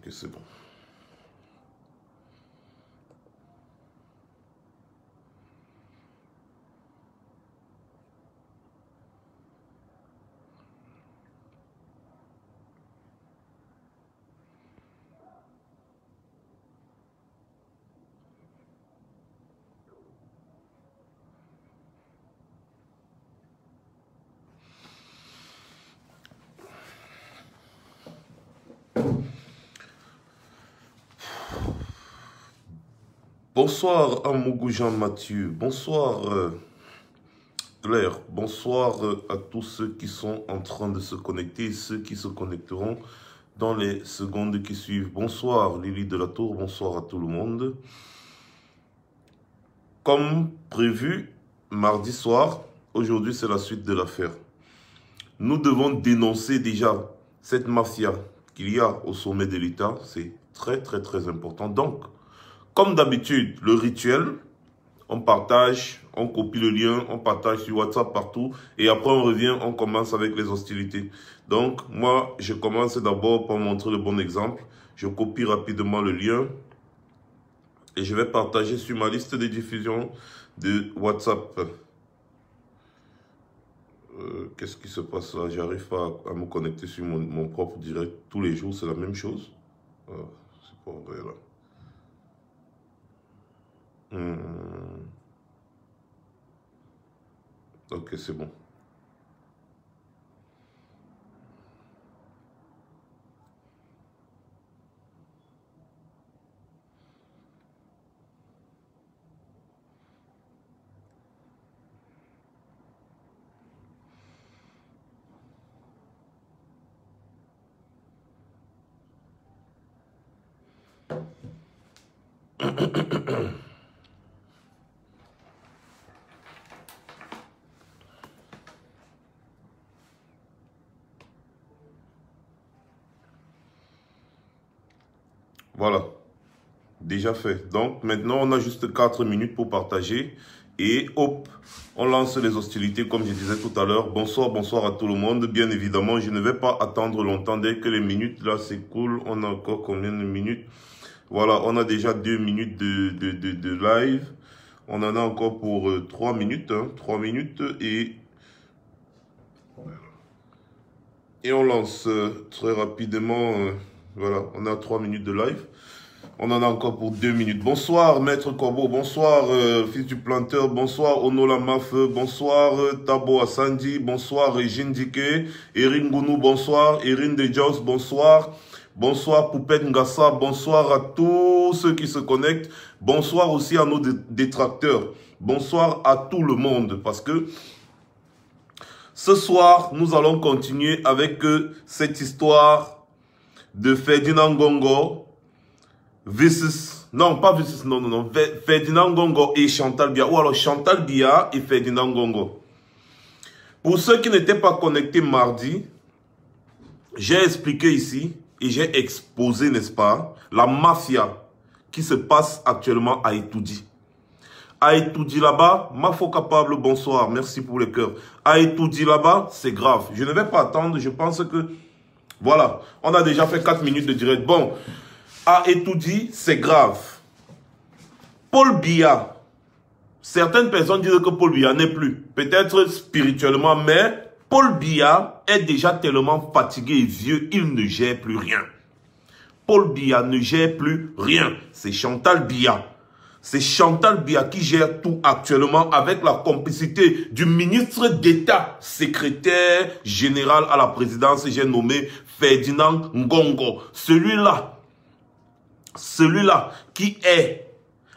Ok, c'est bon. Bonsoir Amougou Jean-Mathieu, bonsoir Claire, bonsoir à tous ceux qui sont en train de se connecter et ceux qui se connecteront dans les secondes qui suivent. Bonsoir Lily de la Tour, bonsoir à tout le monde. Comme prévu, mardi soir, aujourd'hui c'est la suite de l'affaire. Nous devons dénoncer déjà cette mafia qu'il y a au sommet de l'État, c'est très important. Donc, comme d'habitude, le rituel, on partage, on copie le lien, on partage sur WhatsApp partout et après on revient, on commence avec les hostilités. Donc moi, je commence d'abord par montrer le bon exemple. Je copie rapidement le lien et je vais partager sur ma liste de diffusion de WhatsApp. Qu'est-ce qui se passe là? J'arrive pas à me connecter sur mon propre direct. Tous les jours, c'est la même chose. C'est pas vrai là. Ok, c'est bon. Voilà, déjà fait. Donc maintenant, on a juste 4 minutes pour partager. Et hop, on lance les hostilités comme je disais tout à l'heure. Bonsoir à tout le monde. Bien évidemment, je ne vais pas attendre longtemps. Dès que les minutes là s'écoulent, on a encore combien de minutes? Voilà, on a déjà 2 minutes de live. On en a encore pour 3 minutes. 3 minutes et on lance très rapidement. Voilà, on a 3 minutes de live. On en a encore pour 2 minutes. Bonsoir, Maître Corbeau. Bonsoir, Fils du Planteur. Bonsoir, Onola Maf. Bonsoir, Tabo Assandi. Bonsoir, Régine Dike. Erin Gounou, bonsoir. Erin De Jos, bonsoir. Bonsoir, Poupette Ngassa. Bonsoir à tous ceux qui se connectent. Bonsoir aussi à nos détracteurs. Bonsoir à tout le monde. Parce que ce soir, nous allons continuer avec cette histoire de Ferdinand Ngongo versus, non, pas versus, non, Ferdinand Ngongo et Chantal Biya, ou alors Chantal Biya et Ferdinand Ngongo. Pour ceux qui n'étaient pas connectés mardi, j'ai expliqué ici et j'ai exposé, n'est-ce pas, la mafia qui se passe actuellement à Etoudi. À Etoudi là-bas, Mafo Capable, bonsoir, merci pour les cœurs. À Etoudi là-bas, c'est grave. Je ne vais pas attendre, je pense que, voilà, on a déjà fait 4 minutes de direct. Bon, à Etoudi, c'est grave. Paul Biya, certaines personnes disent que Paul Biya n'est plus, peut-être spirituellement, mais Paul Biya est déjà tellement fatigué et vieux, il ne gère plus rien. Paul Biya ne gère plus rien, c'est Chantal Biya. C'est Chantal Biya qui gère tout actuellement avec la complicité du ministre d'État, secrétaire général à la présidence, j'ai nommé Ferdinand Ngongo. Celui-là qui est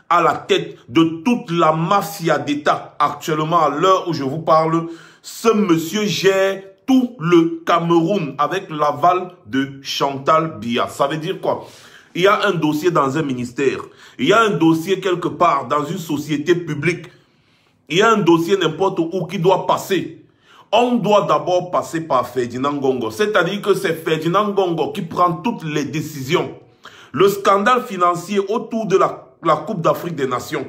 à la tête de toute la mafia d'État actuellement à l'heure où je vous parle, ce monsieur gère tout le Cameroun avec l'aval de Chantal Biya. Ça veut dire quoi? Il y a un dossier dans un ministère. Il y a un dossier quelque part dans une société publique. Il y a un dossier n'importe où qui doit passer. On doit d'abord passer par Ferdinand Ngongo. C'est-à-dire que c'est Ferdinand Ngongo qui prend toutes les décisions. Le scandale financier autour de la Coupe d'Afrique des Nations.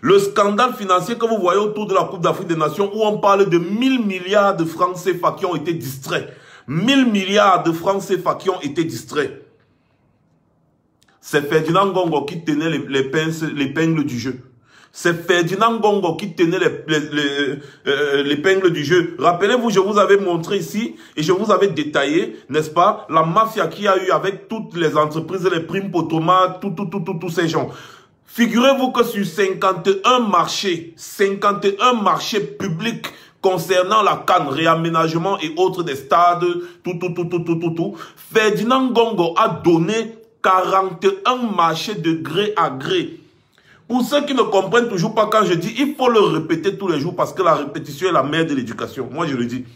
Le scandale financier que vous voyez autour de la Coupe d'Afrique des Nations où on parle de 1000 milliards de francs CFA qui ont été distraits 1000 milliards de francs CFA qui ont été distraits. C'est Ferdinand Ngongo qui tenait l'épingle du jeu. C'est Ferdinand Ngongo qui tenait l'épingle du jeu. Rappelez-vous, je vous avais montré ici et je vous avais détaillé, n'est-ce pas, la mafia qu'il y a eu avec toutes les entreprises, les primes potomates, tous ces gens. Figurez-vous que sur 51 marchés publics concernant la CAN, réaménagement et autres des stades, Ferdinand Ngongo a donné 41 marchés de gré à gré. Pour ceux qui ne comprennent toujours pas quand je dis, il faut le répéter tous les jours parce que la répétition est la mère de l'éducation. Moi, je le dis.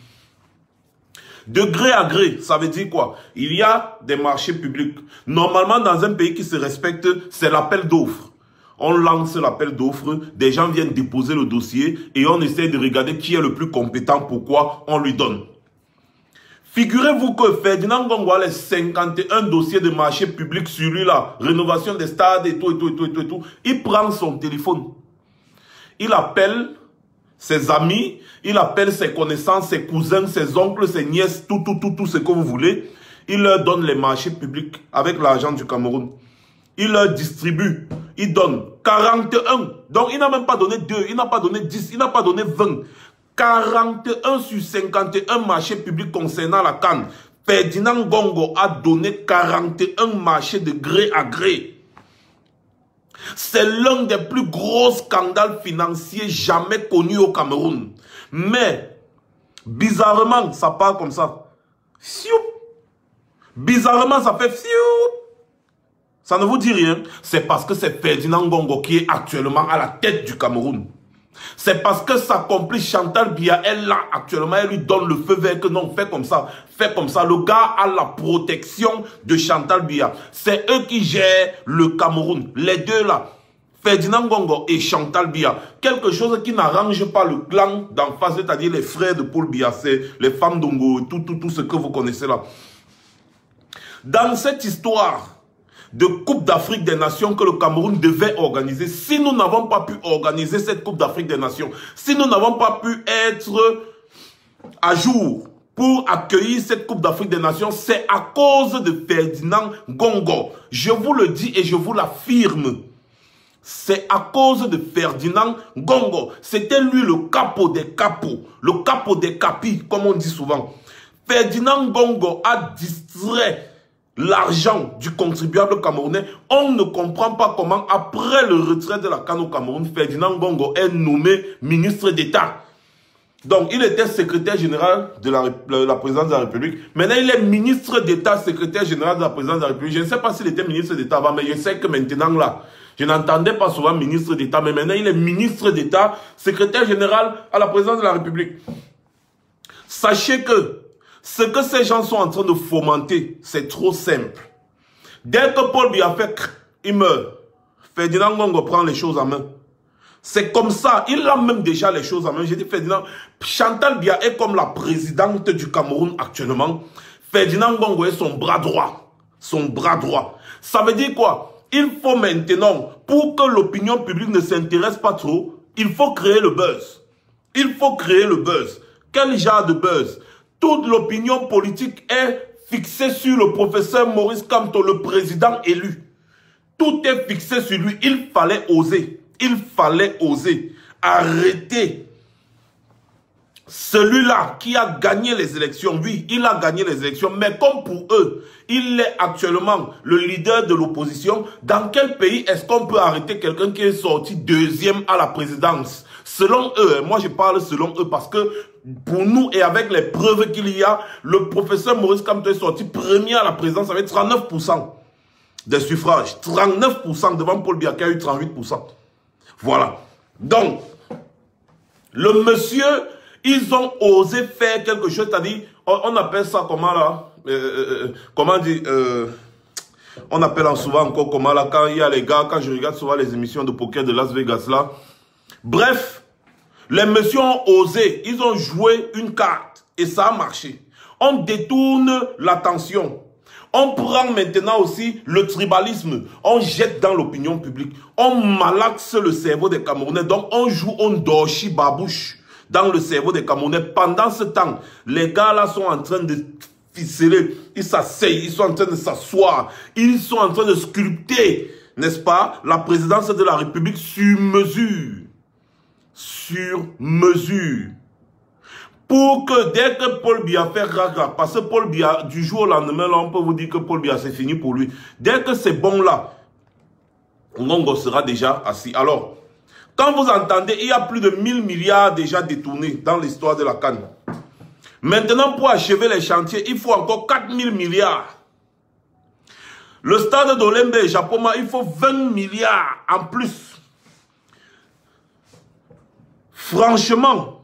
De gré à gré, ça veut dire quoi? Il y a des marchés publics. Normalement, dans un pays qui se respecte, c'est l'appel d'offres. On lance l'appel d'offres, des gens viennent déposer le dossier et on essaie de regarder qui est le plus compétent, pourquoi on lui donne. Figurez-vous que Ferdinand Ngongo a les 51 dossiers de marché public sur lui là, rénovation des stades et tout. Il prend son téléphone. Il appelle ses amis, il appelle ses connaissances, ses cousins, ses oncles, ses nièces, tout ce que vous voulez. Il leur donne les marchés publics avec l'argent du Cameroun. Il leur distribue, il donne 41. Donc il n'a même pas donné 2, il n'a pas donné 10, il n'a pas donné 20. 41 sur 51 marchés publics concernant la CAN. Ferdinand Ngongo a donné 41 marchés de gré à gré. C'est l'un des plus gros scandales financiers jamais connus au Cameroun. Mais, bizarrement, ça part comme ça. Fiou. Bizarrement, ça fait fiou. Ça ne vous dit rien. C'est parce que c'est Ferdinand Ngongo qui est actuellement à la tête du Cameroun. C'est parce que sa complice Chantal Biya est là actuellement, elle lui donne le feu vert que non, fais comme ça, fais comme ça. Le gars a la protection de Chantal Biya. C'est eux qui gèrent le Cameroun. Les deux là, Ferdinand Ngongo et Chantal Biya. Quelque chose qui n'arrange pas le clan d'en face, c'est-à-dire les frères de Paul Biya, c'est les femmes d'Ongo, tout ce que vous connaissez là. Dans cette histoire de Coupe d'Afrique des Nations que le Cameroun devait organiser, si nous n'avons pas pu organiser cette Coupe d'Afrique des Nations, si nous n'avons pas pu être à jour pour accueillir cette Coupe d'Afrique des Nations, c'est à cause de Ferdinand Ngongo. Je vous le dis et je vous l'affirme. C'est à cause de Ferdinand Ngongo. C'était lui le capot des capots, le capot des capis, comme on dit souvent. Ferdinand Ngongo a distrait l'argent du contribuable camerounais. On ne comprend pas comment, après le retrait de la CAN au Cameroun, Ferdinand Ngongo est nommé ministre d'État. Donc, il était secrétaire général de la présidence de la République. Maintenant, il est ministre d'État, secrétaire général de la présidence de la République. Je ne sais pas s'il était ministre d'État avant, mais je sais que maintenant, là, je n'entendais pas souvent ministre d'État, mais maintenant, il est ministre d'État, secrétaire général à la présidence de la République. Sachez que ce que ces gens sont en train de fomenter, c'est trop simple. Dès que Paul Biya fait, il meurt. Ferdinand Ngongo prend les choses en main. C'est comme ça. Il a même déjà les choses en main. J'ai dit Ferdinand. Chantal Biya est comme la présidente du Cameroun actuellement. Ferdinand Ngongo est son bras droit. Son bras droit. Ça veut dire quoi? Il faut maintenant, pour que l'opinion publique ne s'intéresse pas trop, il faut créer le buzz. Il faut créer le buzz. Quel genre de buzz? Toute l'opinion politique est fixée sur le professeur Maurice Kamto, le président élu. Tout est fixé sur lui. Il fallait oser. Il fallait oser. Arrêter. Celui-là qui a gagné les élections, oui, il a gagné les élections, mais comme pour eux, il est actuellement le leader de l'opposition. Dans quel pays est-ce qu'on peut arrêter quelqu'un qui est sorti deuxième à la présidence? Selon eux, moi je parle selon eux parce que pour nous et avec les preuves qu'il y a, le professeur Maurice Kamto est sorti premier à la présidence avec 39% des suffrages. 39% devant Paul Biya qui a eu 38%. Voilà. Donc, le monsieur, ils ont osé faire quelque chose, c'est-à-dire, on appelle ça comment là, comment dire, on appelle souvent encore comment là, quand il y a les gars, quand je regarde souvent les émissions de poker de Las Vegas là. Bref, les messieurs ont osé, ils ont joué une carte et ça a marché. On détourne l'attention. On prend maintenant aussi le tribalisme. On jette dans l'opinion publique. On malaxe le cerveau des Camerounais. Donc on joue, on dorchit babouche dans le cerveau des Camerounais. Pendant ce temps, les gars là sont en train de ficeler, ils s'asseyent, ils sont en train de s'asseoir, ils sont en train de sculpter, n'est-ce pas, la présidence de la République sur mesure. Sur mesure. Pour que dès que Paul Biya fait raga, parce que Paul Biya, du jour au lendemain, là, on peut vous dire que Paul Biya, c'est fini pour lui. Dès que c'est bon là, Ngongo sera déjà assis. Alors, quand vous entendez, il y a plus de 1000 milliards déjà détournés dans l'histoire de la CAN. Maintenant, pour achever les chantiers, il faut encore 4000 milliards. Le stade d'Olembe et Japoma, il faut 20 milliards en plus. Franchement,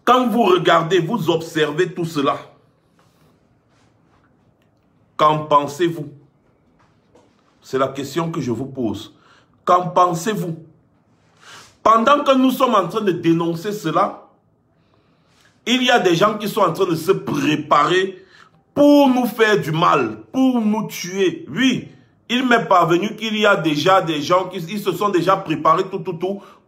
quand vous regardez, vous observez tout cela, qu'en pensez-vous? C'est la question que je vous pose. Qu'en pensez-vous? Pendant que nous sommes en train de dénoncer cela, il y a des gens qui sont en train de se préparer pour nous faire du mal, pour nous tuer. Oui, il m'est parvenu qu'il y a déjà des gens qui se sont déjà préparés tout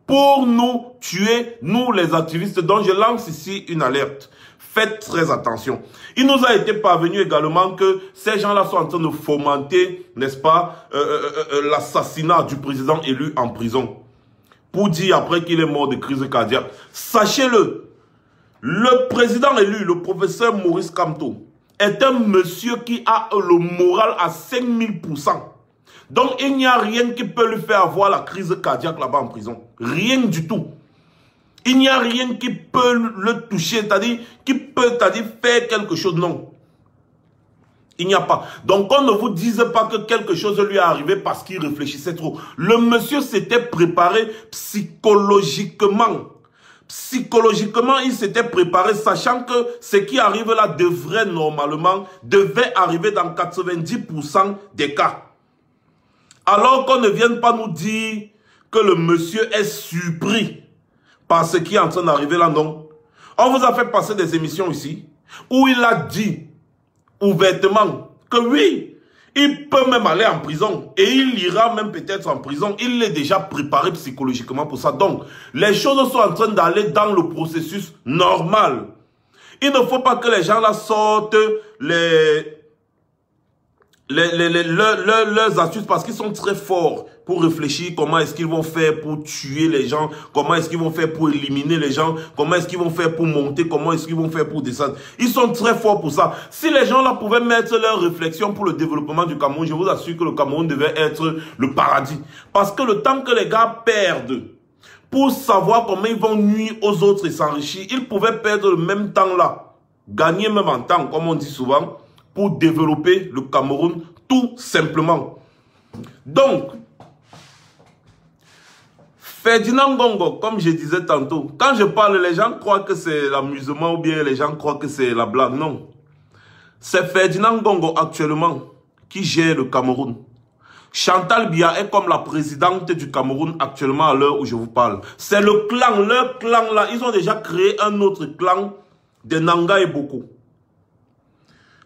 pour nous tuer, nous les activistes. Donc je lance ici une alerte. Faites très attention. Il nous a été parvenu également que ces gens-là sont en train de fomenter, n'est-ce pas, l'assassinat du président élu en prison. Pour dire après qu'il est mort de crise cardiaque. Sachez-le, le président élu, le professeur Maurice Kamto, est un monsieur qui a le moral à 5000%. Donc il n'y a rien qui peut lui faire avoir la crise cardiaque là-bas en prison. Rien du tout. Il n'y a rien qui peut le toucher, c'est-à-dire qui peut faire quelque chose. Non. Il n'y a pas. Donc on ne vous dise pas que quelque chose lui est arrivé parce qu'il réfléchissait trop. Le monsieur s'était préparé psychologiquement. Psychologiquement, il s'était préparé, sachant que ce qui arrive là devait arriver dans 90% des cas. Alors qu'on ne vienne pas nous dire que le monsieur est surpris par ce qui est en train d'arriver là, non. On vous a fait passer des émissions ici où il a dit ouvertement que oui, il peut même aller en prison et il ira même peut-être en prison. Il est déjà préparé psychologiquement pour ça. Donc, les choses sont en train d'aller dans le processus normal. Il ne faut pas que les gens là sortent leurs astuces parce qu'ils sont très forts pour réfléchir comment est-ce qu'ils vont faire pour tuer les gens, comment est-ce qu'ils vont faire pour éliminer les gens, comment est-ce qu'ils vont faire pour monter, comment est-ce qu'ils vont faire pour descendre. Ils sont très forts pour ça. Si les gens là pouvaient mettre leurs réflexions pour le développement du Cameroun, je vous assure que le Cameroun devait être le paradis. Parce que le temps que les gars perdent pour savoir comment ils vont nuire aux autres et s'enrichir, ils pouvaient perdre le même temps là, gagner même en temps, comme on dit souvent, pour développer le Cameroun, tout simplement. Donc, Ferdinand Ngongo, comme je disais tantôt, quand je parle, les gens croient que c'est l'amusement ou bien les gens croient que c'est la blague. Non. C'est Ferdinand Ngongo actuellement qui gère le Cameroun. Chantal Biya est comme la présidente du Cameroun actuellement à l'heure où je vous parle. C'est le clan, leur clan là. Ils ont déjà créé un autre clan de Nanga et Boko.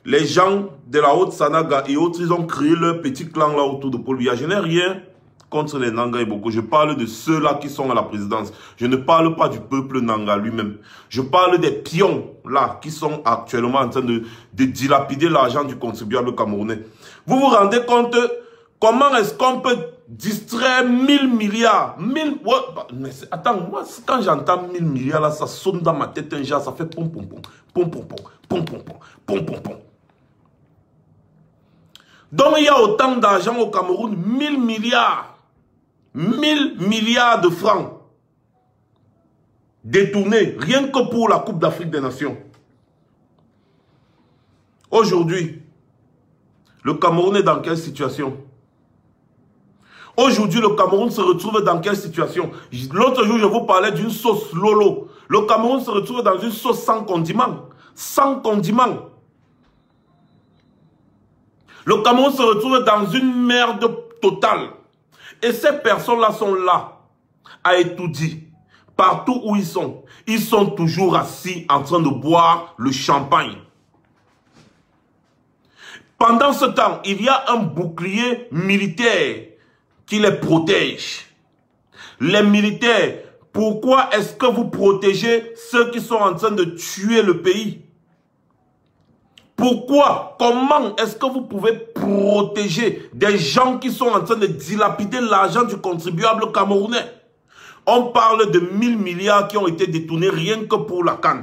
Les gens de la Haute-Sanaga et autres, ils ont créé leur petit clan là autour de Paul Biya. Je n'ai rien contre les Nanga et Boko. Je parle de ceux-là qui sont à la présidence. Je ne parle pas du peuple Nanga lui-même. Je parle des pions là qui sont actuellement en train de dilapider l'argent du contribuable camerounais. Vous vous rendez compte comment est-ce qu'on peut distraire 1000 milliards ouais, mais attends, moi quand j'entends 1000 milliards là, ça sonne dans ma tête un genre, ça fait pom pom pom, pom pom pom, pom pom pom, pom pom pom. Donc il y a autant d'argent au Cameroun, 1000 milliards. 1000 milliards de francs détournés, rien que pour la Coupe d'Afrique des Nations. Aujourd'hui, le Cameroun est dans quelle situation? Aujourd'hui, le Cameroun se retrouve dans quelle situation? L'autre jour, je vous parlais d'une sauce lolo. Le Cameroun se retrouve dans une sauce sans condiment. Sans condiment. Le Cameroun se retrouve dans une merde totale. Et ces personnes-là sont là à étudier. Partout où ils sont toujours assis en train de boire le champagne. Pendant ce temps, il y a un bouclier militaire qui les protège. Les militaires, pourquoi est-ce que vous protégez ceux qui sont en train de tuer le pays? Pourquoi? Comment est-ce que vous pouvez protéger des gens qui sont en train de dilapider l'argent du contribuable camerounais? On parle de 1000 milliards qui ont été détournés rien que pour la CAN.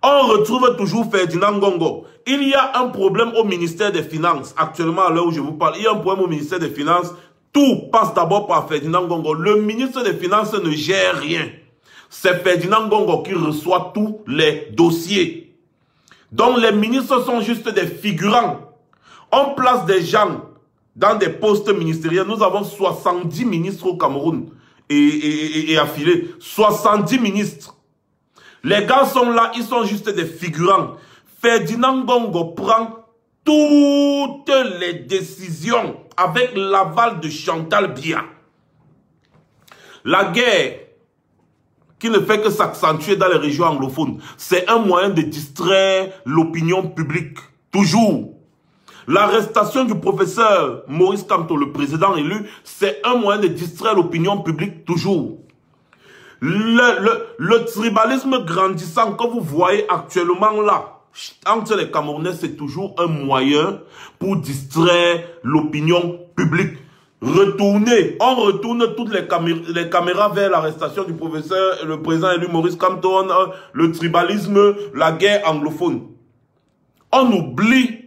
On retrouve toujours Ferdinand Ngongo. Il y a un problème au ministère des Finances. Actuellement, à l'heure où je vous parle, il y a un problème au ministère des Finances. Tout passe d'abord par Ferdinand Ngongo. Le ministre des Finances ne gère rien. C'est Ferdinand Ngongo qui reçoit tous les dossiers. Donc les ministres sont juste des figurants. On place des gens dans des postes ministériels. Nous avons 70 ministres au Cameroun et affiliés. 70 ministres. Les gars sont là, ils sont juste des figurants. Ferdinand Ngongo prend toutes les décisions avec l'aval de Chantal Biya. La guerre qui ne fait que s'accentuer dans les régions anglophones, c'est un moyen de distraire l'opinion publique. Toujours. L'arrestation du professeur Maurice Kamto, le président élu, c'est un moyen de distraire l'opinion publique. Toujours. Le tribalisme grandissant que vous voyez actuellement là, entre les Camerounais, c'est toujours un moyen pour distraire l'opinion publique. On retourne toutes les caméras vers l'arrestation du professeur, le président élu Maurice Kamto, le tribalisme, la guerre anglophone. On oublie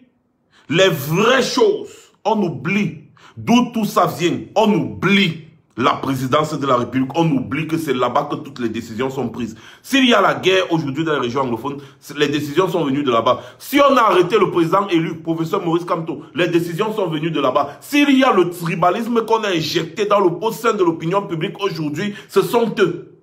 les vraies choses. On oublie d'où tout ça vient. On oublie la présidence de la République. On oublie que c'est là-bas que toutes les décisions sont prises. S'il y a la guerre aujourd'hui dans les régions anglophones, les décisions sont venues de là-bas. Si on a arrêté le président élu, professeur Maurice Kamto, les décisions sont venues de là-bas. S'il y a le tribalisme qu'on a injecté au sein de l'opinion publique aujourd'hui, ce sont eux.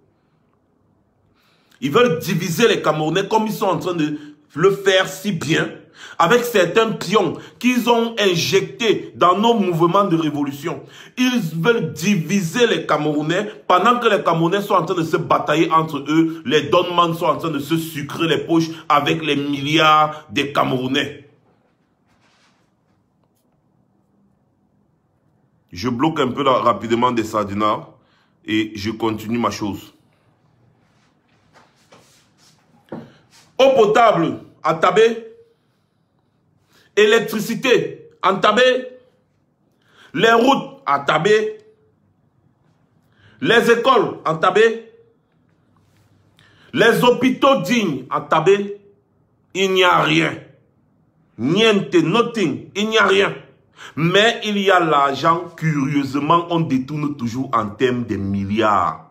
Ils veulent diviser les Camerounais comme ils sont en train de le faire si bien, avec certains pions qu'ils ont injectés dans nos mouvements de révolution. Ils veulent diviser les Camerounais pendant que les Camerounais sont en train de se batailler entre eux. Les Donman sont en train de se sucrer les poches avec les milliards des Camerounais. Je bloque un peu là, rapidement des sardinards et je continue ma chose. Eau potable à Tabé. Électricité en Tabé, les routes à Tabé, les écoles en Tabé, les hôpitaux dignes en Tabé, il n'y a rien. Niente, nothing, il n'y a rien. Mais il y a l'argent, curieusement, on détourne toujours en termes de milliards.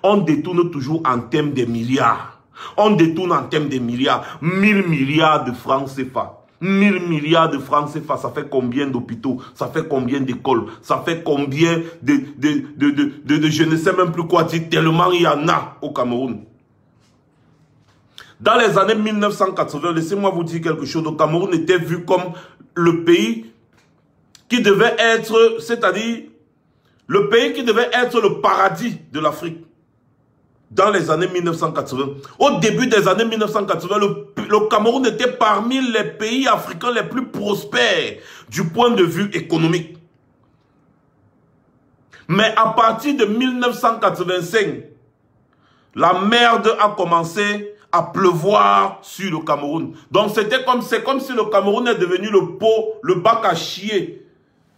On détourne toujours en termes de milliards. On détourne en termes de milliards. 1000 milliards de francs CFA. 1000 milliards de francs CFA, ça fait combien d'hôpitaux? Ça fait combien d'écoles? Ça fait combien de je ne sais même plus quoi dire, tellement il y en a au Cameroun. Dans les années 1980, laissez-moi vous dire quelque chose, le Cameroun était vu comme le pays qui devait être, c'est-à-dire le pays qui devait être le paradis de l'Afrique. Dans les années 1980. Au début des années 1980, le Cameroun était parmi les pays africains les plus prospères du point de vue économique. Mais à partir de 1985, la merde a commencé à pleuvoir sur le Cameroun. Donc c'est comme si le Cameroun est devenu le bac à chier.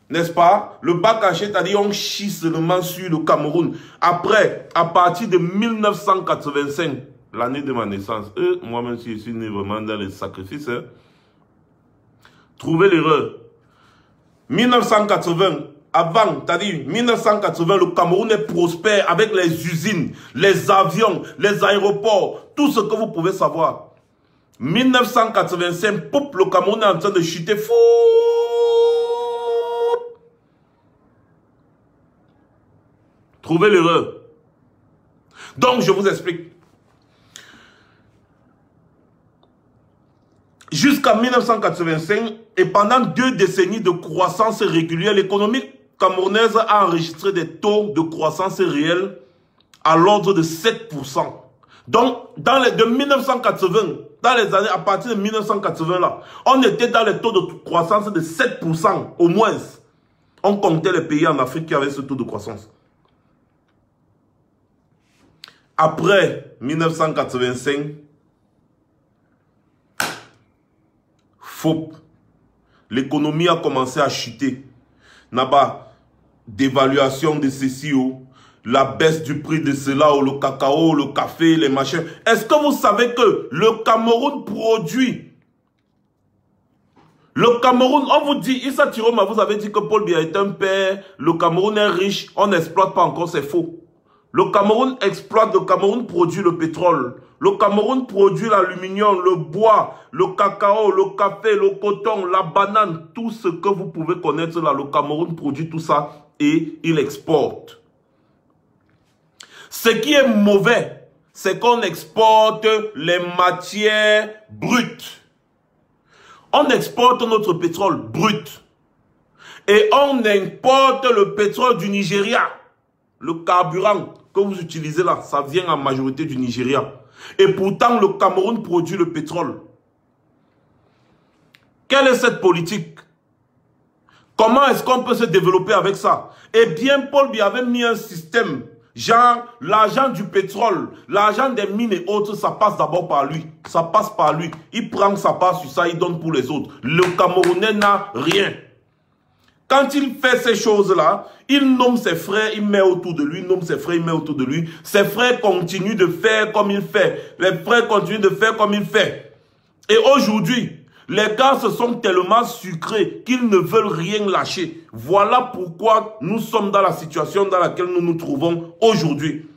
N'est-ce pas? Le bac à chier, c'est-à-dire on chie seulement sur le Cameroun. Après, à partir de 1985, l'année de ma naissance, moi-même si je suis né vraiment dans les sacrifices, hein, trouvez l'erreur. 1980, avant, c'est-à-dire 1980, le Cameroun est prospère avec les usines, les avions, les aéroports, tout ce que vous pouvez savoir. 1985, poup, le Cameroun est en train de chuter fou. Trouvez l'erreur. Donc, je vous explique. Jusqu'à 1985, et pendant 2 décennies de croissance régulière, l'économie camerounaise a enregistré des taux de croissance réelle à l'ordre de 7%. Donc, de 1980, dans les années, à partir de 1980 là, on était dans les taux de croissance de 7% au moins. On comptait les pays en Afrique qui avaient ce taux de croissance. Après 1985, Faux. L'économie a commencé à chuter. N'a-pas d'évaluation de ceci, la baisse du prix de cela, le cacao, le café, les machins. Est-ce que vous savez que le Cameroun produit? Le Cameroun, on vous dit, Issa Tiroma, vous avez dit que Paul Biya est un père, le Cameroun est riche, on n'exploite pas encore, c'est faux. Le Cameroun exploite, le Cameroun produit le pétrole. Le Cameroun produit l'aluminium, le bois, le cacao, le café, le coton, la banane, tout ce que vous pouvez connaître là. Le Cameroun produit tout ça et il exporte. Ce qui est mauvais, c'est qu'on exporte les matières brutes. On exporte notre pétrole brut. Et on importe le pétrole du Nigeria. Le carburant que vous utilisez là, ça vient en majorité du Nigeria. Et pourtant, le Cameroun produit le pétrole. Quelle est cette politique? Comment est-ce qu'on peut se développer avec ça? Eh bien, Paul Biya avait mis un système, genre l'argent du pétrole, l'argent des mines et autres, ça passe d'abord par lui. Ça passe par lui. Il prend sa part sur ça, il donne pour les autres. Le Camerounais n'a rien. Quand il fait ces choses-là, il nomme ses frères, il met autour de lui, il nomme ses frères, il met autour de lui. Ses frères continuent de faire comme il fait. Les frères continuent de faire comme il fait. Et aujourd'hui, les gars se sont tellement sucrés qu'ils ne veulent rien lâcher. Voilà pourquoi nous sommes dans la situation dans laquelle nous nous trouvons aujourd'hui.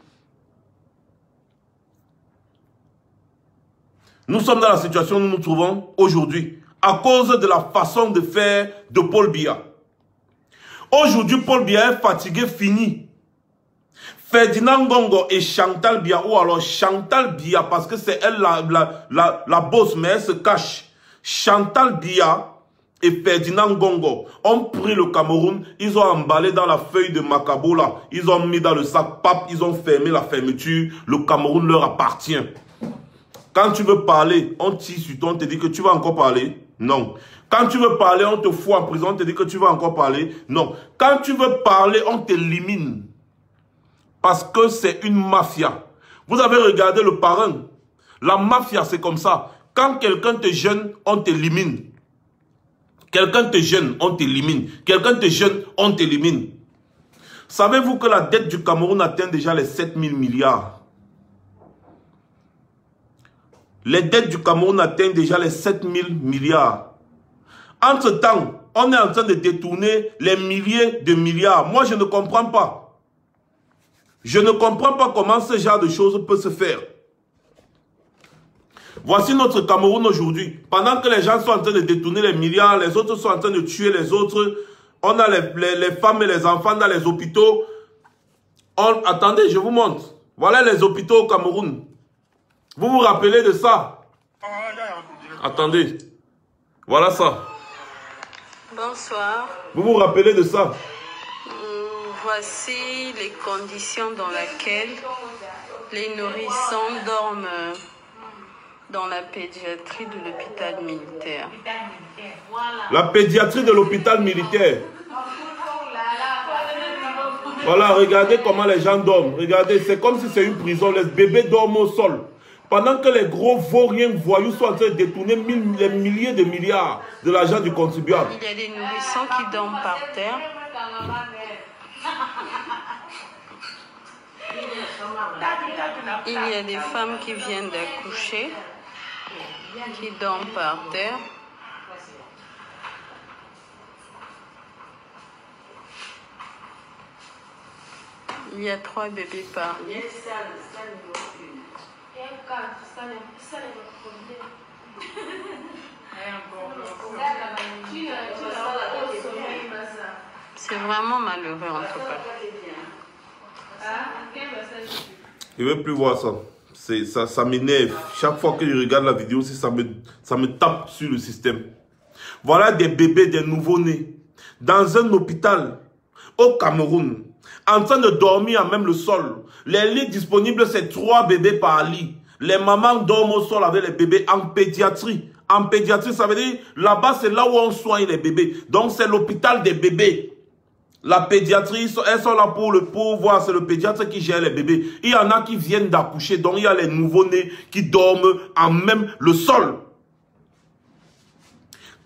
Nous sommes dans la situation où nous nous trouvons aujourd'hui à cause de la façon de faire de Paul Biya. Aujourd'hui, Paul Biya est fatigué, fini. Ferdinand Ngongo et Chantal Biya, ou alors Chantal Biya, parce que c'est elle la bosse, mais elle se cache. Chantal Biya et Ferdinand Ngongo ont pris le Cameroun, ils ont emballé dans la feuille de Macabo là, ils ont mis dans le sac, pap, ils ont fermé la fermeture, le Cameroun leur appartient. Quand tu veux parler, on tire sur toi, on te dit que tu vas encore parler. Non. Quand tu veux parler, on te fout en prison, on te dit que tu vas encore parler. Non. Quand tu veux parler, on t'élimine. Parce que c'est une mafia. Vous avez regardé Le Parrain. La mafia, c'est comme ça. Quand quelqu'un te gêne, on t'élimine. Quelqu'un te gêne, on t'élimine. Quelqu'un te gêne, on t'élimine. Savez-vous que la dette du Cameroun atteint déjà les 7 000 milliards? Les dettes du Cameroun atteignent déjà les 7 000 milliards. Entre-temps, on est en train de détourner les milliers de milliards. Moi, je ne comprends pas. Je ne comprends pas comment ce genre de choses peut se faire. Voici notre Cameroun aujourd'hui. Pendant que les gens sont en train de détourner les milliards, les autres sont en train de tuer les autres. On a les femmes et les enfants dans les hôpitaux. Attendez, je vous montre. Voilà les hôpitaux au Cameroun. Vous vous rappelez de ça? Attendez. Voilà ça. Bonsoir. Vous vous rappelez de ça? Voici les conditions dans lesquelles les nourrissons dorment dans la pédiatrie de l'hôpital militaire. La pédiatrie de l'hôpital militaire. Voilà, regardez comment les gens dorment. Regardez, c'est comme si c'est une prison. Les bébés dorment au sol. Pendant que les gros vauriens voyous sont en train de détourner les milliers de milliards de l'argent du contribuable. Il y a des nourrissons qui dorment par terre. Il y a des femmes qui viennent d'accoucher, qui dorment par terre. Il y a 3 bébés par lit. C'est vraiment malheureux en tout cas. Je ne veux plus voir ça. Ça m'énerve. Chaque fois que je regarde la vidéo, ça me tape sur le système. Voilà des bébés, des nouveau-nés, dans un hôpital au Cameroun, en train de dormir à même le sol. Les lits disponibles, c'est 3 bébés par lit. Les mamans dorment au sol avec les bébés en pédiatrie. En pédiatrie, ça veut dire, là-bas, c'est là où on soigne les bébés. Donc, c'est l'hôpital des bébés. La pédiatrie, elles sont là pour voir, c'est le pédiatre qui gère les bébés. Il y en a qui viennent d'accoucher, donc il y a les nouveau-nés qui dorment en même le sol.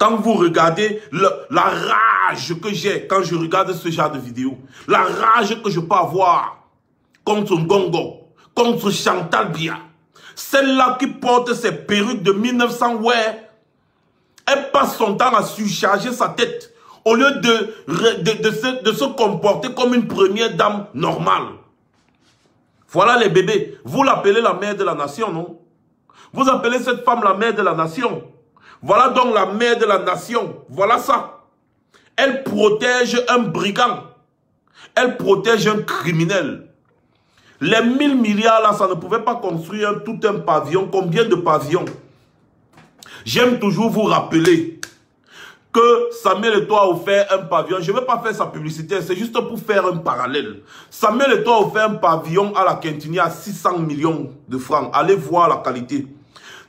Quand vous regardez la rage que j'ai quand je regarde ce genre de vidéo, la rage que je peux avoir contre Ngongo, contre Chantal Biya, celle-là qui porte ses perruques de 1900, ouais, elle passe son temps à surcharger sa tête au lieu de se comporter comme une première dame normale. Voilà les bébés. Vous l'appelez la mère de la nation, non? Vous appelez cette femme la mère de la nation. Voilà donc la mère de la nation. Voilà ça. Elle protège un brigand. Elle protège un criminel. Les 1000 milliards là, ça ne pouvait pas construire tout un pavillon. Combien de pavillons? J'aime toujours vous rappeler que Samuel Eto'o a offert un pavillon. Je ne vais pas faire sa publicité, c'est juste pour faire un parallèle. Samuel Eto'o a offert un pavillon à la Quintini à 600 millions de francs. Allez voir la qualité.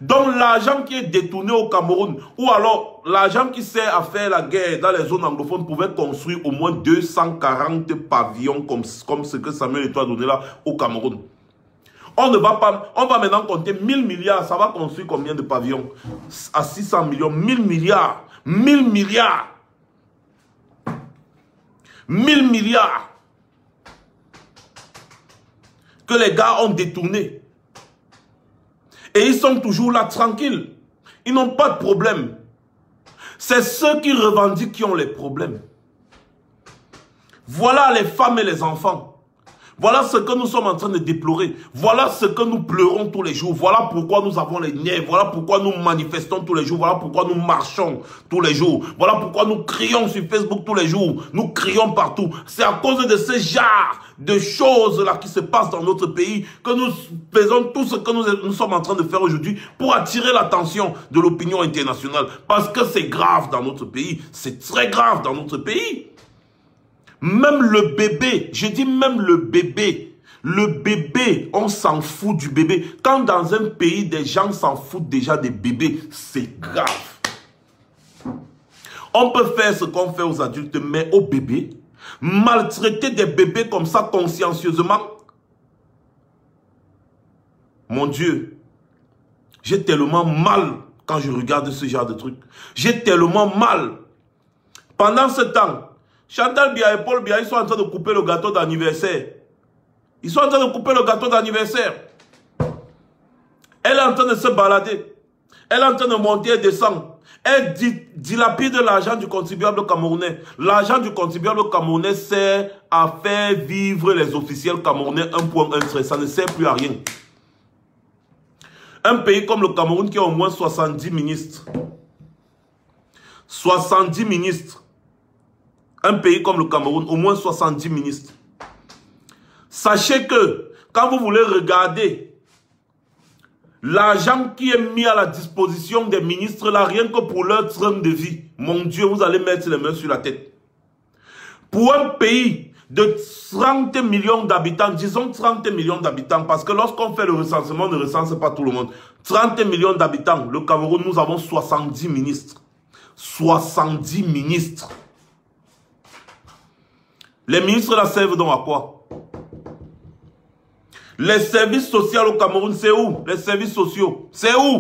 Donc l'argent qui est détourné au Cameroun, ou alors l'argent qui sert à faire la guerre dans les zones anglophones, pouvait construire au moins 240 pavillons comme ce que Samuel Eto'o a donné là au Cameroun. On ne va pas, on va maintenant compter 1000 milliards, ça va construire combien de pavillons? À 600 millions, 1000 milliards, 1000 milliards, 1000 milliards que les gars ont détourné. Et ils sont toujours là, tranquilles. Ils n'ont pas de problème. C'est ceux qui revendiquent qui ont les problèmes. Voilà les femmes et les enfants. Voilà ce que nous sommes en train de déplorer. Voilà ce que nous pleurons tous les jours. Voilà pourquoi nous avons les nerfs. Voilà pourquoi nous manifestons tous les jours. Voilà pourquoi nous marchons tous les jours. Voilà pourquoi nous crions sur Facebook tous les jours. Nous crions partout. C'est à cause de ce genre de choses-là qui se passent dans notre pays que nous faisons tout ce que nous sommes en train de faire aujourd'hui pour attirer l'attention de l'opinion internationale. Parce que c'est grave dans notre pays. C'est très grave dans notre pays. Même le bébé, je dis même le bébé, on s'en fout du bébé. Quand dans un pays, des gens s'en foutent déjà des bébés, c'est grave. On peut faire ce qu'on fait aux adultes, mais aux bébés, maltraiter des bébés comme ça consciencieusement, mon Dieu, j'ai tellement mal quand je regarde ce genre de truc. J'ai tellement mal. Pendant ce temps, Chantal Biya et Paul Biya, ils sont en train de couper le gâteau d'anniversaire. Ils sont en train de couper le gâteau d'anniversaire. Elle est en train de se balader. Elle est en train de monter et descendre. Elle dilapide l'argent du contribuable camerounais. L'argent du contribuable camerounais sert à faire vivre les officiels camerounais 1.1 trait. Ça ne sert plus à rien. Un pays comme le Cameroun qui a au moins 70 ministres. 70 ministres. Un pays comme le Cameroun, au moins 70 ministres. Sachez que quand vous voulez regarder l'argent qui est mis à la disposition des ministres, là, rien que pour leur train de vie, mon Dieu, vous allez mettre les mains sur la tête. Pour un pays de 30 millions d'habitants, disons 30 millions d'habitants, parce que lorsqu'on fait le recensement, on ne recense pas tout le monde. 30 millions d'habitants, le Cameroun, nous avons 70 ministres. 70 ministres. Les ministres là servent donc à quoi? Les services sociaux au Cameroun, c'est où? Les services sociaux, c'est où?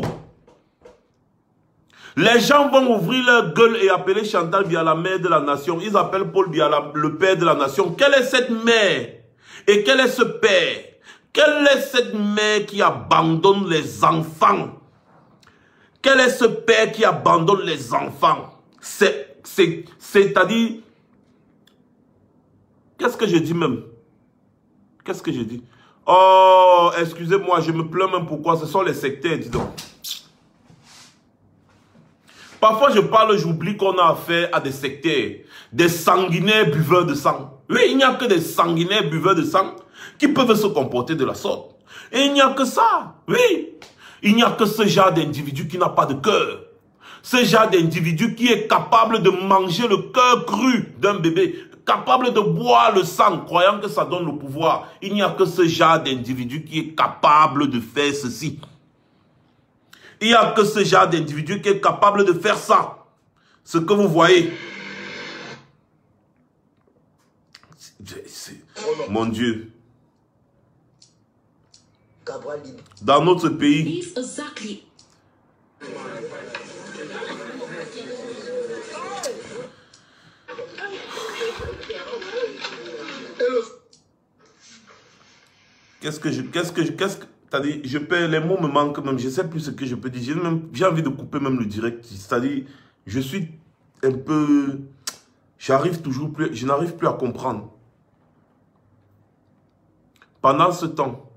Les gens vont ouvrir leur gueule et appeler Chantal Biya la mère de la nation. Ils appellent Paul Biya le père de la nation. Quelle est cette mère? Et quel est ce père? Quelle est cette mère qui abandonne les enfants? Quel est ce père qui abandonne les enfants? C'est-à-dire... Qu'est-ce que je dis même? Qu'est-ce que je dis? Oh, excusez-moi, je me plains même pourquoi. Ce sont les sectaires, dis donc. Parfois, je parle, j'oublie qu'on a affaire à des sectaires. Des sanguinaires buveurs de sang. Oui, il n'y a que des sanguinaires buveurs de sang qui peuvent se comporter de la sorte. Et il n'y a que ça. Oui. Il n'y a que ce genre d'individu qui n'a pas de cœur. Ce genre d'individu qui est capable de manger le cœur cru d'un bébé. Capable de boire le sang, croyant que ça donne le pouvoir. Il n'y a que ce genre d'individu qui est capable de faire ceci. Il n'y a que ce genre d'individu qui est capable de faire ça. Ce que vous voyez. Mon Dieu. Dans notre pays. C'est-à-dire, les mots me manquent même, je ne sais plus ce que je peux dire. J'ai envie de couper même le direct. C'est-à-dire, je suis un peu... je n'arrive plus à comprendre. Pendant ce temps,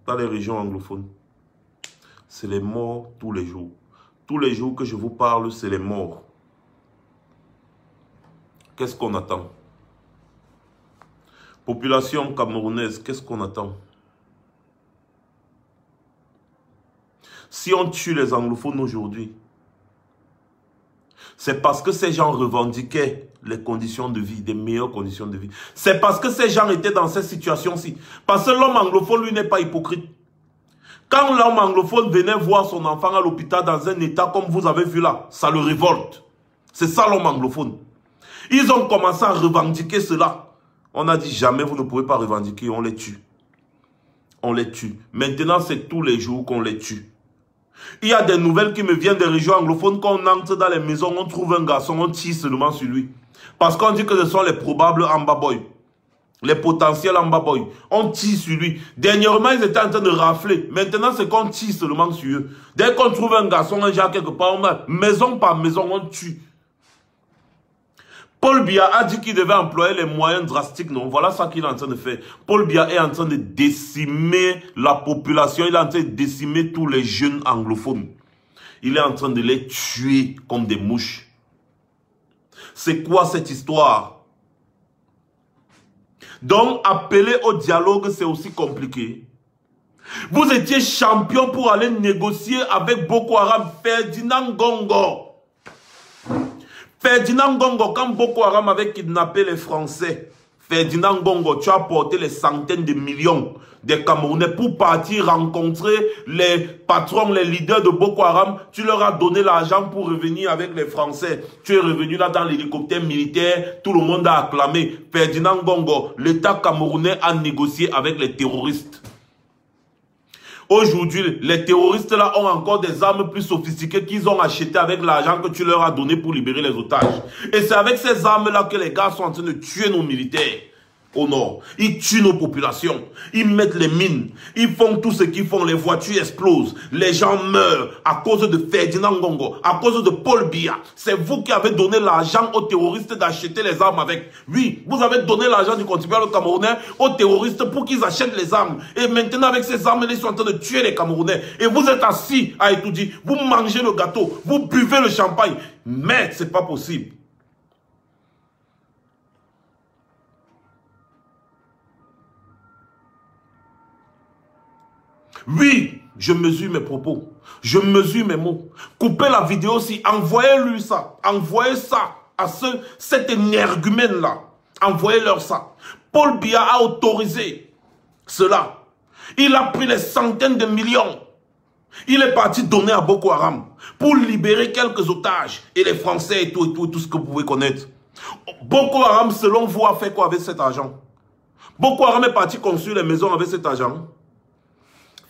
dans les régions anglophones, c'est les morts tous les jours. Tous les jours que je vous parle, c'est les morts. Qu'est-ce qu'on attend? Population camerounaise, qu'est-ce qu'on attend? Si on tue les anglophones aujourd'hui, c'est parce que ces gens revendiquaient les conditions de vie, des meilleures conditions de vie. C'est parce que ces gens étaient dans cette situation-ci. Parce que l'homme anglophone, lui, n'est pas hypocrite. Quand l'homme anglophone venait voir son enfant à l'hôpital dans un état comme vous avez vu là, ça le révolte. C'est ça l'homme anglophone. Ils ont commencé à revendiquer cela. On a dit jamais vous ne pouvez pas revendiquer, on les tue. On les tue. Maintenant, c'est tous les jours qu'on les tue. Il y a des nouvelles qui me viennent des régions anglophones. Quand on entre dans les maisons, on trouve un garçon, on tire seulement sur lui. Parce qu'on dit que ce sont les probables Amba Boy. Les potentiels Amba Boy. On tire sur lui. Dernièrement, ils étaient en train de rafler. Maintenant, c'est qu'on tire seulement sur eux. Dès qu'on trouve un garçon, un genre quelque part, on va, maison par maison, on tue. Paul Biya a dit qu'il devait employer les moyens drastiques, non? Voilà ça qu'il est en train de faire. Paul Biya est en train de décimer la population, il est en train de décimer tous les jeunes anglophones. Il est en train de les tuer comme des mouches. C'est quoi cette histoire? Donc, appeler au dialogue, c'est aussi compliqué. Vous étiez champion pour aller négocier avec Boko Haram, Ferdinand Gongo. Ferdinand Gongo, quand Boko Haram avait kidnappé les Français, Ferdinand Gongo, tu as apporté les centaines de millions des Camerounais pour partir rencontrer les patrons, les leaders de Boko Haram. Tu leur as donné l'argent pour revenir avec les Français. Tu es revenu là dans l'hélicoptère militaire, tout le monde a acclamé. Ferdinand Gongo, l'État camerounais a négocié avec les terroristes. Aujourd'hui, les terroristes là ont encore des armes plus sophistiquées qu'ils ont achetées avec l'argent que tu leur as donné pour libérer les otages. Et c'est avec ces armes là que les gars sont en train de tuer nos militaires au nord. Ils tuent nos populations. Ils mettent les mines. Ils font tout ce qu'ils font. Les voitures explosent. Les gens meurent à cause de Ferdinand Gongo, à cause de Paul Biya. C'est vous qui avez donné l'argent aux terroristes d'acheter les armes avec. Oui, vous avez donné l'argent du contribuable camerounais aux terroristes pour qu'ils achètent les armes. Et maintenant, avec ces armes, ils sont en train de tuer les Camerounais. Et vous êtes assis à étudier. Vous mangez le gâteau. Vous buvez le champagne. Mais c'est pas possible. Oui, je mesure mes propos. Je mesure mes mots. Coupez la vidéo aussi. Envoyez-lui ça. Envoyez ça à cet énergumène-là. Envoyez-leur ça. Paul Biya a autorisé cela. Il a pris les centaines de millions. Il est parti donner à Boko Haram pour libérer quelques otages. Et les Français et tout ce que vous pouvez connaître. Boko Haram, selon vous, a fait quoi avec cet argent? Boko Haram est parti construire les maisons avec cet argent.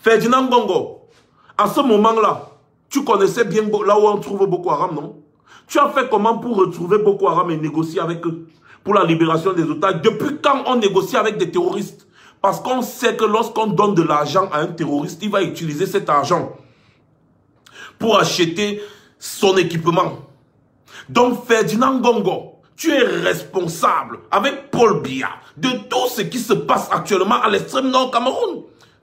Ferdinand Gongo, à ce moment-là, tu connaissais bien là où on trouve Boko Haram, non? Tu as fait comment pour retrouver Boko Haram et négocier avec eux pour la libération des otages? Depuis quand on négocie avec des terroristes? Parce qu'on sait que lorsqu'on donne de l'argent à un terroriste, il va utiliser cet argent pour acheter son équipement. Donc Ferdinand Gongo, tu es responsable avec Paul Biya de tout ce qui se passe actuellement à l'extrême nord Cameroun.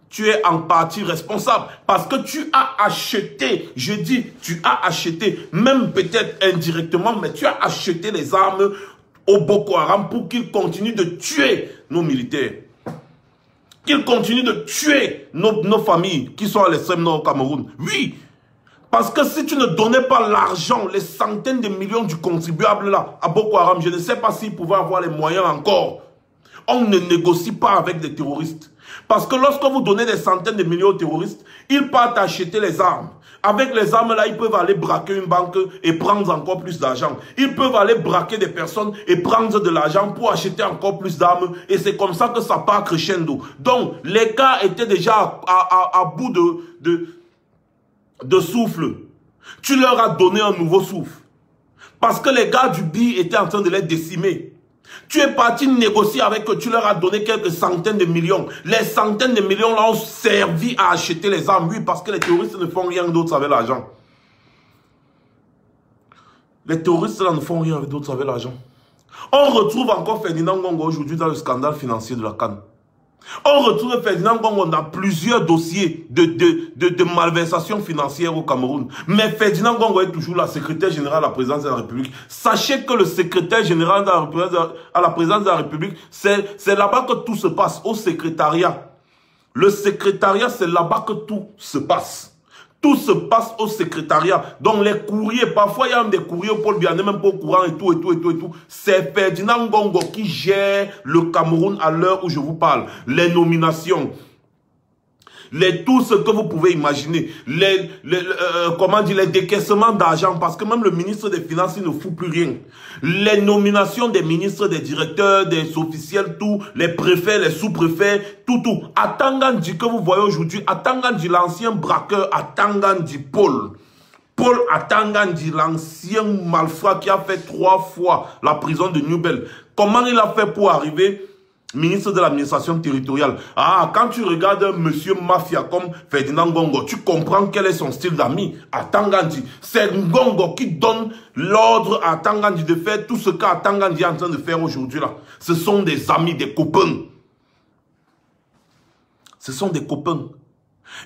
Tu es en partie responsable parce que tu as acheté, je dis, tu as acheté, même peut-être indirectement, mais tu as acheté les armes au Boko Haram pour qu'ils continuent de tuer nos militaires. Qu'ils continuent de tuer nos familles qui sont à l'extrême nord au Cameroun. Oui, parce que si tu ne donnais pas l'argent, les centaines de millions du contribuable là, à Boko Haram, je ne sais pas s'ils pouvaient avoir les moyens encore. On ne négocie pas avec des terroristes. Parce que lorsque vous donnez des centaines de millions aux terroristes, ils partent acheter les armes. Avec les armes là, ils peuvent aller braquer une banque et prendre encore plus d'argent. Ils peuvent aller braquer des personnes et prendre de l'argent pour acheter encore plus d'armes. Et c'est comme ça que ça part crescendo. Donc, les gars étaient déjà à bout de souffle. Tu leur as donné un nouveau souffle. Parce que les gars du BI étaient en train de les décimer. Tu es parti négocier avec eux, tu leur as donné quelques centaines de millions. Les centaines de millions là ont servi à acheter les armes. Oui, parce que les terroristes ne font rien d'autre avec l'argent. Les terroristes là ne font rien d'autre avec l'argent. On retrouve encore Ferdinand Ngongo aujourd'hui dans le scandale financier de la CAN. On retrouve Ferdinand Ngongo dans plusieurs dossiers de malversation financière au Cameroun. Mais Ferdinand Ngongo est toujours la secrétaire générale à la présidence de la République. Sachez que le secrétaire général à la présidence de la République, c'est là-bas que tout se passe, au secrétariat. Le secrétariat, c'est là-bas que tout se passe. Tout se passe au secrétariat. Donc les courriers, parfois il y a même des courriers au Paul Biya, même pas au courant et tout. C'est Ferdinand Ngongo qui gère le Cameroun à l'heure où je vous parle. Les nominations, tout ce que vous pouvez imaginer, les décaissements d'argent, parce que même le ministre des Finances, il ne fout plus rien. Les nominations des ministres, des directeurs, des officiels, tout, les préfets, les sous-préfets, tout. Atangandi que vous voyez aujourd'hui, Atangandi, l'ancien braqueur, Atangandi Paul Atangandi, l'ancien malfrat qui a fait 3 fois la prison de Newbel. Comment il a fait pour arriver ministre de l'administration territoriale? Ah, quand tu regardes un monsieur mafia comme Ferdinand Ngongo, tu comprends quel est son style d'ami. Atangandi, c'est Ngongo qui donne l'ordre à Atangandi de faire tout ce qu'Atangandi est en train de faire aujourd'hui là. Ce sont des amis, des copains. Ce sont des copains.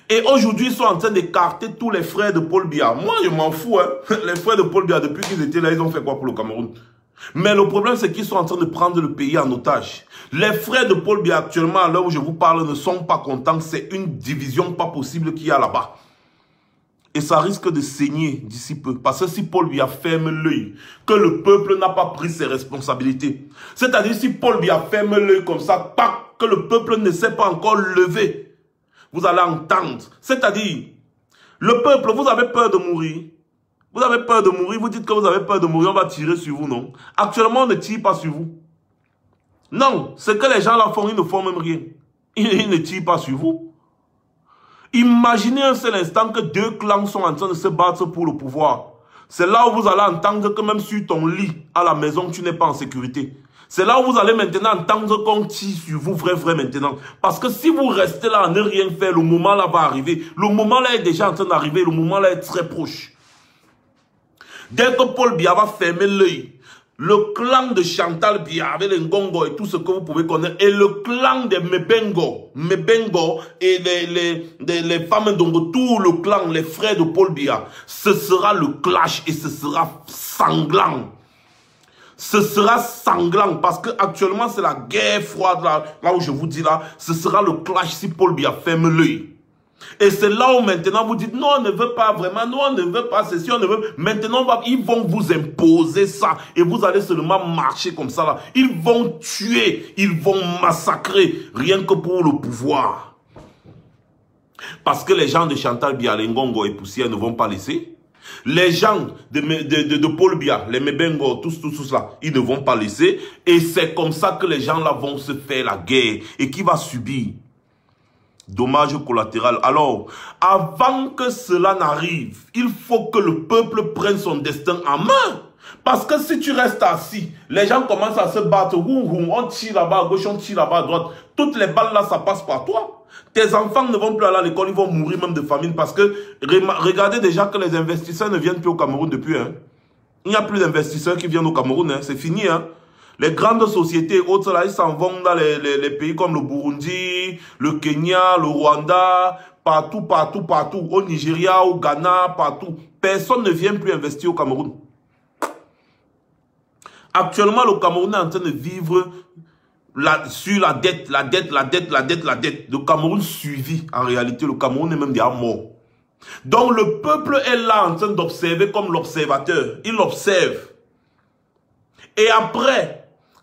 Et aujourd'hui, ils sont en train d'écarter tous les frères de Paul Biya. Moi, je m'en fous. Hein. Les frères de Paul Biya, depuis qu'ils étaient là, ils ont fait quoi pour le Cameroun? Mais le problème, c'est qu'ils sont en train de prendre le pays en otage. Les frères de Paul Biya, actuellement, à l'heure où je vous parle, ne sont pas contents. C'est une division pas possible qu'il y a là-bas. Et ça risque de saigner d'ici peu. Parce que si Paul Biya ferme l'œil, que le peuple n'a pas pris ses responsabilités. C'est-à-dire, si Paul Biya ferme l'œil comme ça, que le peuple ne s'est pas encore levé, vous allez entendre. C'est-à-dire, le peuple, vous avez peur de mourir. Vous avez peur de mourir, vous dites que vous avez peur de mourir, on va tirer sur vous, non? Actuellement, on ne tire pas sur vous. Non, ce que les gens là font, ils ne font même rien. Ils ne tirent pas sur vous. Imaginez un seul instant que 2 clans sont en train de se battre pour le pouvoir. C'est là où vous allez entendre que même sur ton lit, à la maison, tu n'es pas en sécurité. C'est là où vous allez maintenant entendre qu'on tire sur vous, vrai maintenant. Parce que si vous restez là à ne rien faire, le moment là va arriver. Le moment là est déjà en train d'arriver, le moment là est très proche. Dès que Paul Biya va fermer l'œil, le clan de Chantal Biya avec les Ngongo et tout ce que vous pouvez connaître, et le clan de Mebengo et les femmes Ndongo, tout le clan, les frères de Paul Biya, ce sera le clash et ce sera sanglant. Ce sera sanglant parce que actuellement c'est la guerre froide là où je vous dis là, ce sera le clash si Paul Biya ferme l'œil. Et c'est là où maintenant vous dites non, on ne veut pas vraiment, non, on ne veut pas ceci, on ne veut. Maintenant, ils vont vous imposer ça et vous allez seulement marcher comme ça là. Ils vont tuer, ils vont massacrer rien que pour le pouvoir. Parce que les gens de Chantal Biya, les Ngongo et Poussière ne vont pas laisser. Les gens de Paul Biya, les Mebengo, tous là, ils ne vont pas laisser. Et c'est comme ça que les gens là vont se faire la guerre. Et qui va subir dommage collatéral. Alors, avant que cela n'arrive, il faut que le peuple prenne son destin en main. Parce que si tu restes assis, les gens commencent à se battre. On tire là-bas à gauche, on tire là-bas à droite. Toutes les balles là, ça passe par toi. Tes enfants ne vont plus aller à l'école, ils vont mourir même de famine. Parce que regardez déjà que les investisseurs ne viennent plus au Cameroun depuis. Hein. Il n'y a plus d'investisseurs qui viennent au Cameroun. Hein. C'est fini. Hein. Les grandes sociétés autres là, ils s'en vont dans les pays comme le Burundi, le Kenya, le Rwanda, partout, au Nigeria, au Ghana, partout. Personne ne vient plus investir au Cameroun. Actuellement, le Cameroun est en train de vivre sur la dette. Le Cameroun suivi. En réalité, le Cameroun est même déjà mort. Donc, le peuple est là en train d'observer comme l'observateur. Il observe. Et après,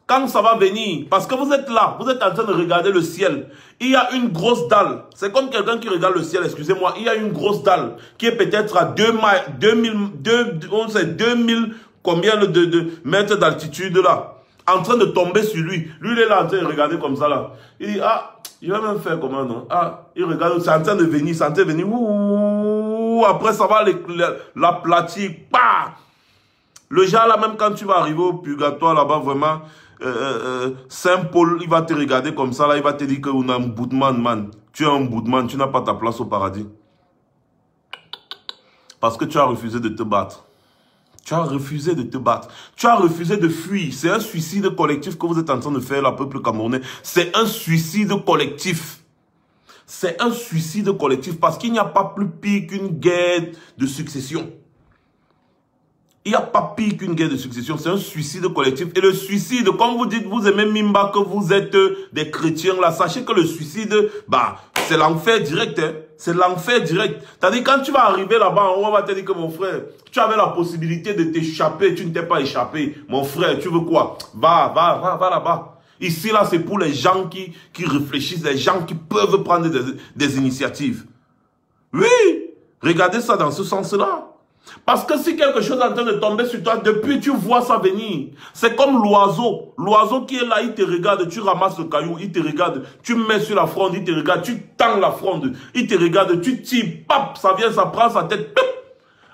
quand ça va venir, parce que vous êtes là, vous êtes en train de regarder le ciel. Il y a une grosse dalle. C'est comme quelqu'un qui regarde le ciel, excusez-moi. Il y a une grosse dalle qui est peut-être à 2000 combien de mètres d'altitude là. En train de tomber sur lui. Lui, il est là en train de regarder comme ça là. Il dit, ah, il va même faire comment non? Ah, il regarde, c'est en train de venir, c'est en train de venir. Ouh, après ça va l'aplatir. Bah! Le genre là, même quand tu vas arriver au purgatoire là-bas, vraiment, Saint-Paul, il va te regarder comme ça, là, il va te dire que on a un boudman, man. Tu es un boudman, tu n'as pas ta place au paradis. Parce que tu as refusé de te battre. Tu as refusé de te battre. Tu as refusé de fuir. C'est un suicide collectif que vous êtes en train de faire, le peuple camerounais. C'est un suicide collectif. C'est un suicide collectif parce qu'il n'y a pas plus pire qu'une guerre de succession. Il n'y a pas pire qu'une guerre de succession, c'est un suicide collectif. Et le suicide, comme vous dites, vous aimez Mimba, que vous êtes des chrétiens, là, sachez que le suicide, bah, c'est l'enfer direct, hein. C'est l'enfer direct. C'est-à-dire, quand tu vas arriver là-bas, on va te dire que mon frère, tu avais la possibilité de t'échapper, tu ne t'es pas échappé. Mon frère, tu veux quoi? Va là-bas. Ici, là, c'est pour les gens qui réfléchissent, les gens qui peuvent prendre des initiatives. Oui, regardez ça dans ce sens-là. Parce que si quelque chose est en train de tomber sur toi, depuis tu vois ça venir. C'est comme l'oiseau. L'oiseau qui est là, il te regarde, tu ramasses le caillou, il te regarde, tu mets sur la fronde, il te regarde, tu tends la fronde, il te regarde, tu tires, pap, ça vient, ça prend sa tête, pip.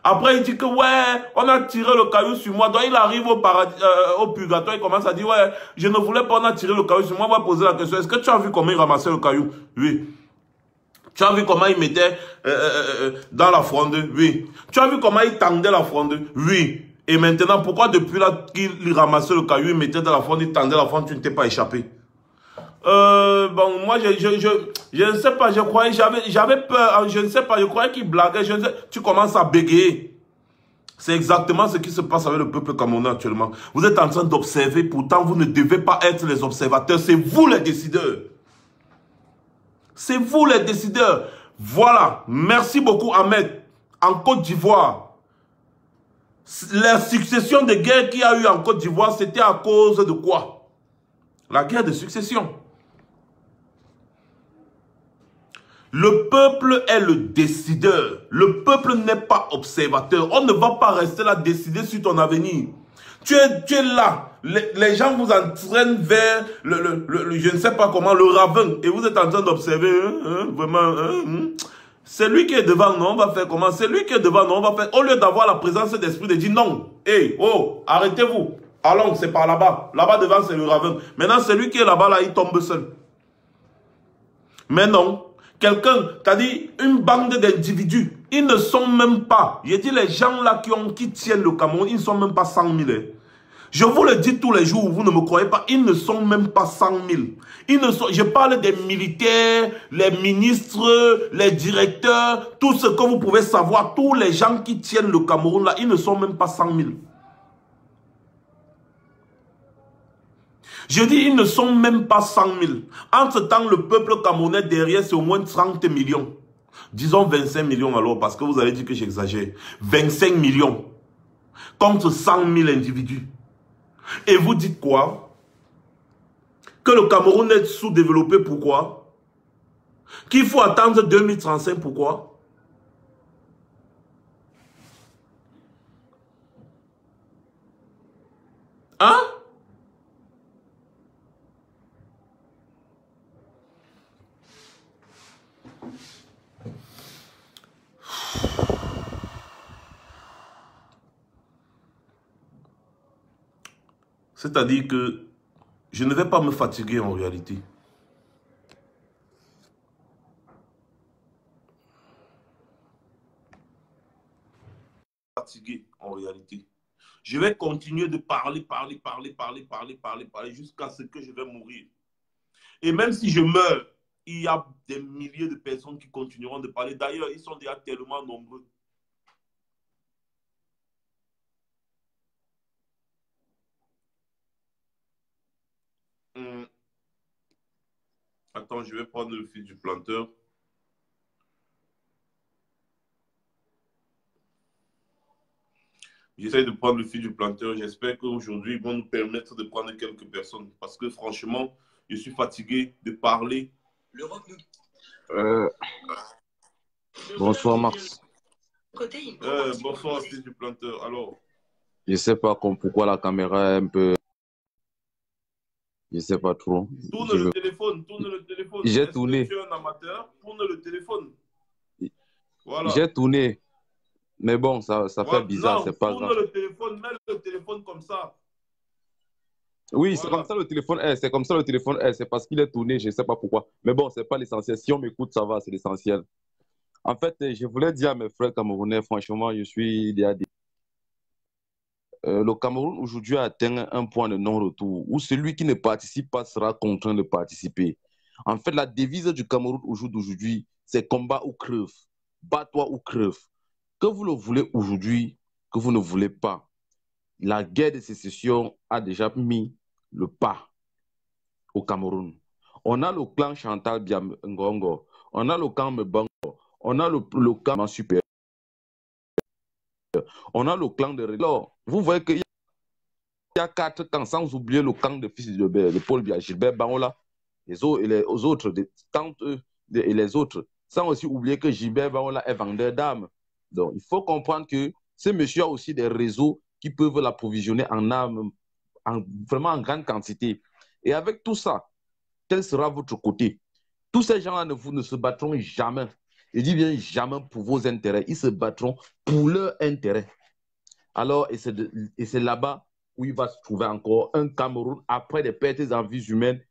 Après il dit que ouais, on a tiré le caillou sur moi. Donc il arrive au paradis, au purgatoire, il commence à dire ouais, je ne voulais pas, on a tiré le caillou sur moi. On va poser la question, est-ce que tu as vu comment il ramassait le caillou? Oui. Tu as vu comment il mettait dans la fronde? Oui. Tu as vu comment il tendait la fronde? Oui. Et maintenant, pourquoi depuis là qu'il ramassait le caillou, il mettait dans la fronde, il tendait la fronde, tu ne t'es pas échappé? Bon, moi, je ne sais pas, je croyais, j'avais peur, je ne sais pas, je croyais qu'il blaguait, je ne sais, tu commences à bégayer. C'est exactement ce qui se passe avec le peuple camerounais actuellement. Vous êtes en train d'observer, pourtant vous ne devez pas être les observateurs, c'est vous les décideurs. C'est vous les décideurs. Voilà. Merci beaucoup, Ahmed. En Côte d'Ivoire, la succession de guerres qu'il y a eu en Côte d'Ivoire, c'était à cause de quoi? La guerre de succession. Le peuple est le décideur. Le peuple n'est pas observateur. On ne va pas rester là décider sur ton avenir. Tu es là. Les gens vous entraînent vers je ne sais pas comment, le ravin. Et vous êtes en train d'observer, vraiment. C'est lui qui est devant, non, on va faire comment? C'est lui qui est devant, non, on va faire. Au lieu d'avoir la présence d'esprit de dire non. Hey, oh, arrêtez-vous. Allons, c'est par là-bas. Là-bas devant, c'est le ravin. Maintenant, celui qui est là-bas, là, il tombe seul. Mais non. Quelqu'un, t'as dit une bande d'individus, ils ne sont même pas, j'ai dit les gens là qui tiennent le Cameroun, ils ne sont même pas 100 000. Je vous le dis tous les jours, vous ne me croyez pas, ils ne sont même pas 100 000. Ils ne sont, je parle des militaires, les ministres, les directeurs, tout ce que vous pouvez savoir, tous les gens qui tiennent le Cameroun là, ils ne sont même pas 100 000. Je dis, ils ne sont même pas 100 000. Entre-temps, le peuple camerounais derrière, c'est au moins 30 millions. Disons 25 millions alors, parce que vous allez dire que j'exagère. 25 millions contre 100 000 individus. Et vous dites quoi? Que le Cameroun est sous-développé, pourquoi? Qu'il faut attendre 2035, pourquoi? Hein? C'est-à-dire que je ne vais pas me fatiguer en réalité. Fatigué en réalité. Je vais continuer de parler jusqu'à ce que je vais mourir. Et même si je meurs, il y a des milliers de personnes qui continueront de parler. D'ailleurs, ils sont déjà tellement nombreux. Attends, je vais prendre le fil du planteur. J'essaie de prendre le fil du planteur. J'espère qu'aujourd'hui, ils vont nous permettre de prendre quelques personnes. Parce que franchement, je suis fatigué de parler. Bonsoir, Max. Bonsoir, fil du planteur. Alors, Je ne sais pas pourquoi la caméra est un peu... Je ne sais pas trop. Tourne le téléphone. J'ai tourné. Tu es un amateur, tourne le téléphone. Voilà. J'ai tourné. Mais bon, ça fait bizarre, c'est pas grave. Tourne le téléphone, mets le téléphone comme ça. Oui, c'est Voilà. comme ça le téléphone est. C'est comme ça le téléphone est. C'est parce qu'il est tourné, je ne sais pas pourquoi. Mais bon, c'est pas l'essentiel. Si on m'écoute, ça va, c'est l'essentiel. En fait, je voulais dire à mes frères camerounais, franchement, je suis DAD. Le Cameroun aujourd'hui a atteint un point de non-retour où celui qui ne participe pas sera contraint de participer. En fait, la devise du Cameroun aujourd'hui, c'est combat ou crève. Bats-toi ou crève. Que vous le voulez aujourd'hui, que vous ne voulez pas, la guerre de sécession a déjà mis le pas au Cameroun. On a le clan Chantal Biangongo, on a le clan Mbango, on a le clan Super, on a le clan de Alors, vous voyez qu'il y a 4 camps, sans oublier le camp de fils de Paul Biya, Gilbert Bangola, les autres, et les autres, sans aussi oublier que Gilbert Bangola est vendeur d'armes. Donc, il faut comprendre que ce monsieur a aussi des réseaux qui peuvent l'approvisionner en armes, vraiment en grande quantité. Et avec tout ça, quel sera votre côté? Tous ces gens-là ne se battront jamais. Je dis bien jamais pour vos intérêts. Ils se battront pour leurs intérêts. Alors, et c'est là-bas où il va se trouver encore un Cameroun après des pertes en vies humaines,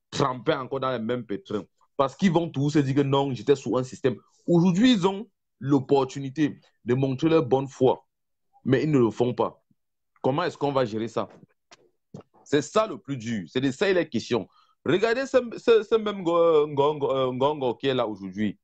trempés encore dans les mêmes pétrins. Parce qu'ils vont tous se dire que non, j'étais sous un système. Aujourd'hui, ils ont l'opportunité de montrer leur bonne foi, mais ils ne le font pas. Comment est-ce qu'on va gérer ça? C'est ça le plus dur. C'est de ça il est question. Regardez ce même Ngongo qui est là aujourd'hui.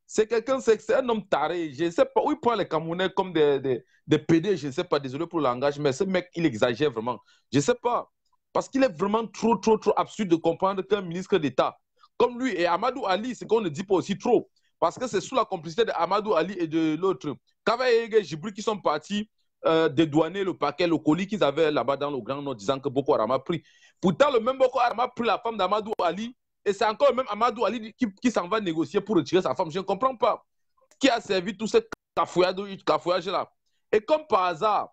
C'est quelqu'un, c'est un homme taré. Je ne sais pas où il prend les Camerounais comme des PD, je ne sais pas, désolé pour le langage, mais ce mec, il exagère vraiment. Je ne sais pas. Parce qu'il est vraiment trop absurde de comprendre qu'un ministre d'État, comme lui et Amadou Ali, c'est qu'on ne dit pas aussi trop. Parce que c'est sous la complicité d'Amadou Ali et de l'autre. Kavaye et Djibril qui sont partis dédouaner le paquet, le colis qu'ils avaient là-bas dans le Grand Nord, disant que Boko Haram a pris. Pourtant, le même Boko Haram a pris la femme d'Amadou Ali. Et c'est encore le même Amadou Ali qui s'en va négocier pour retirer sa femme. Je ne comprends pas. Qui a servi tout ce cafouillage-là. Et comme par hasard,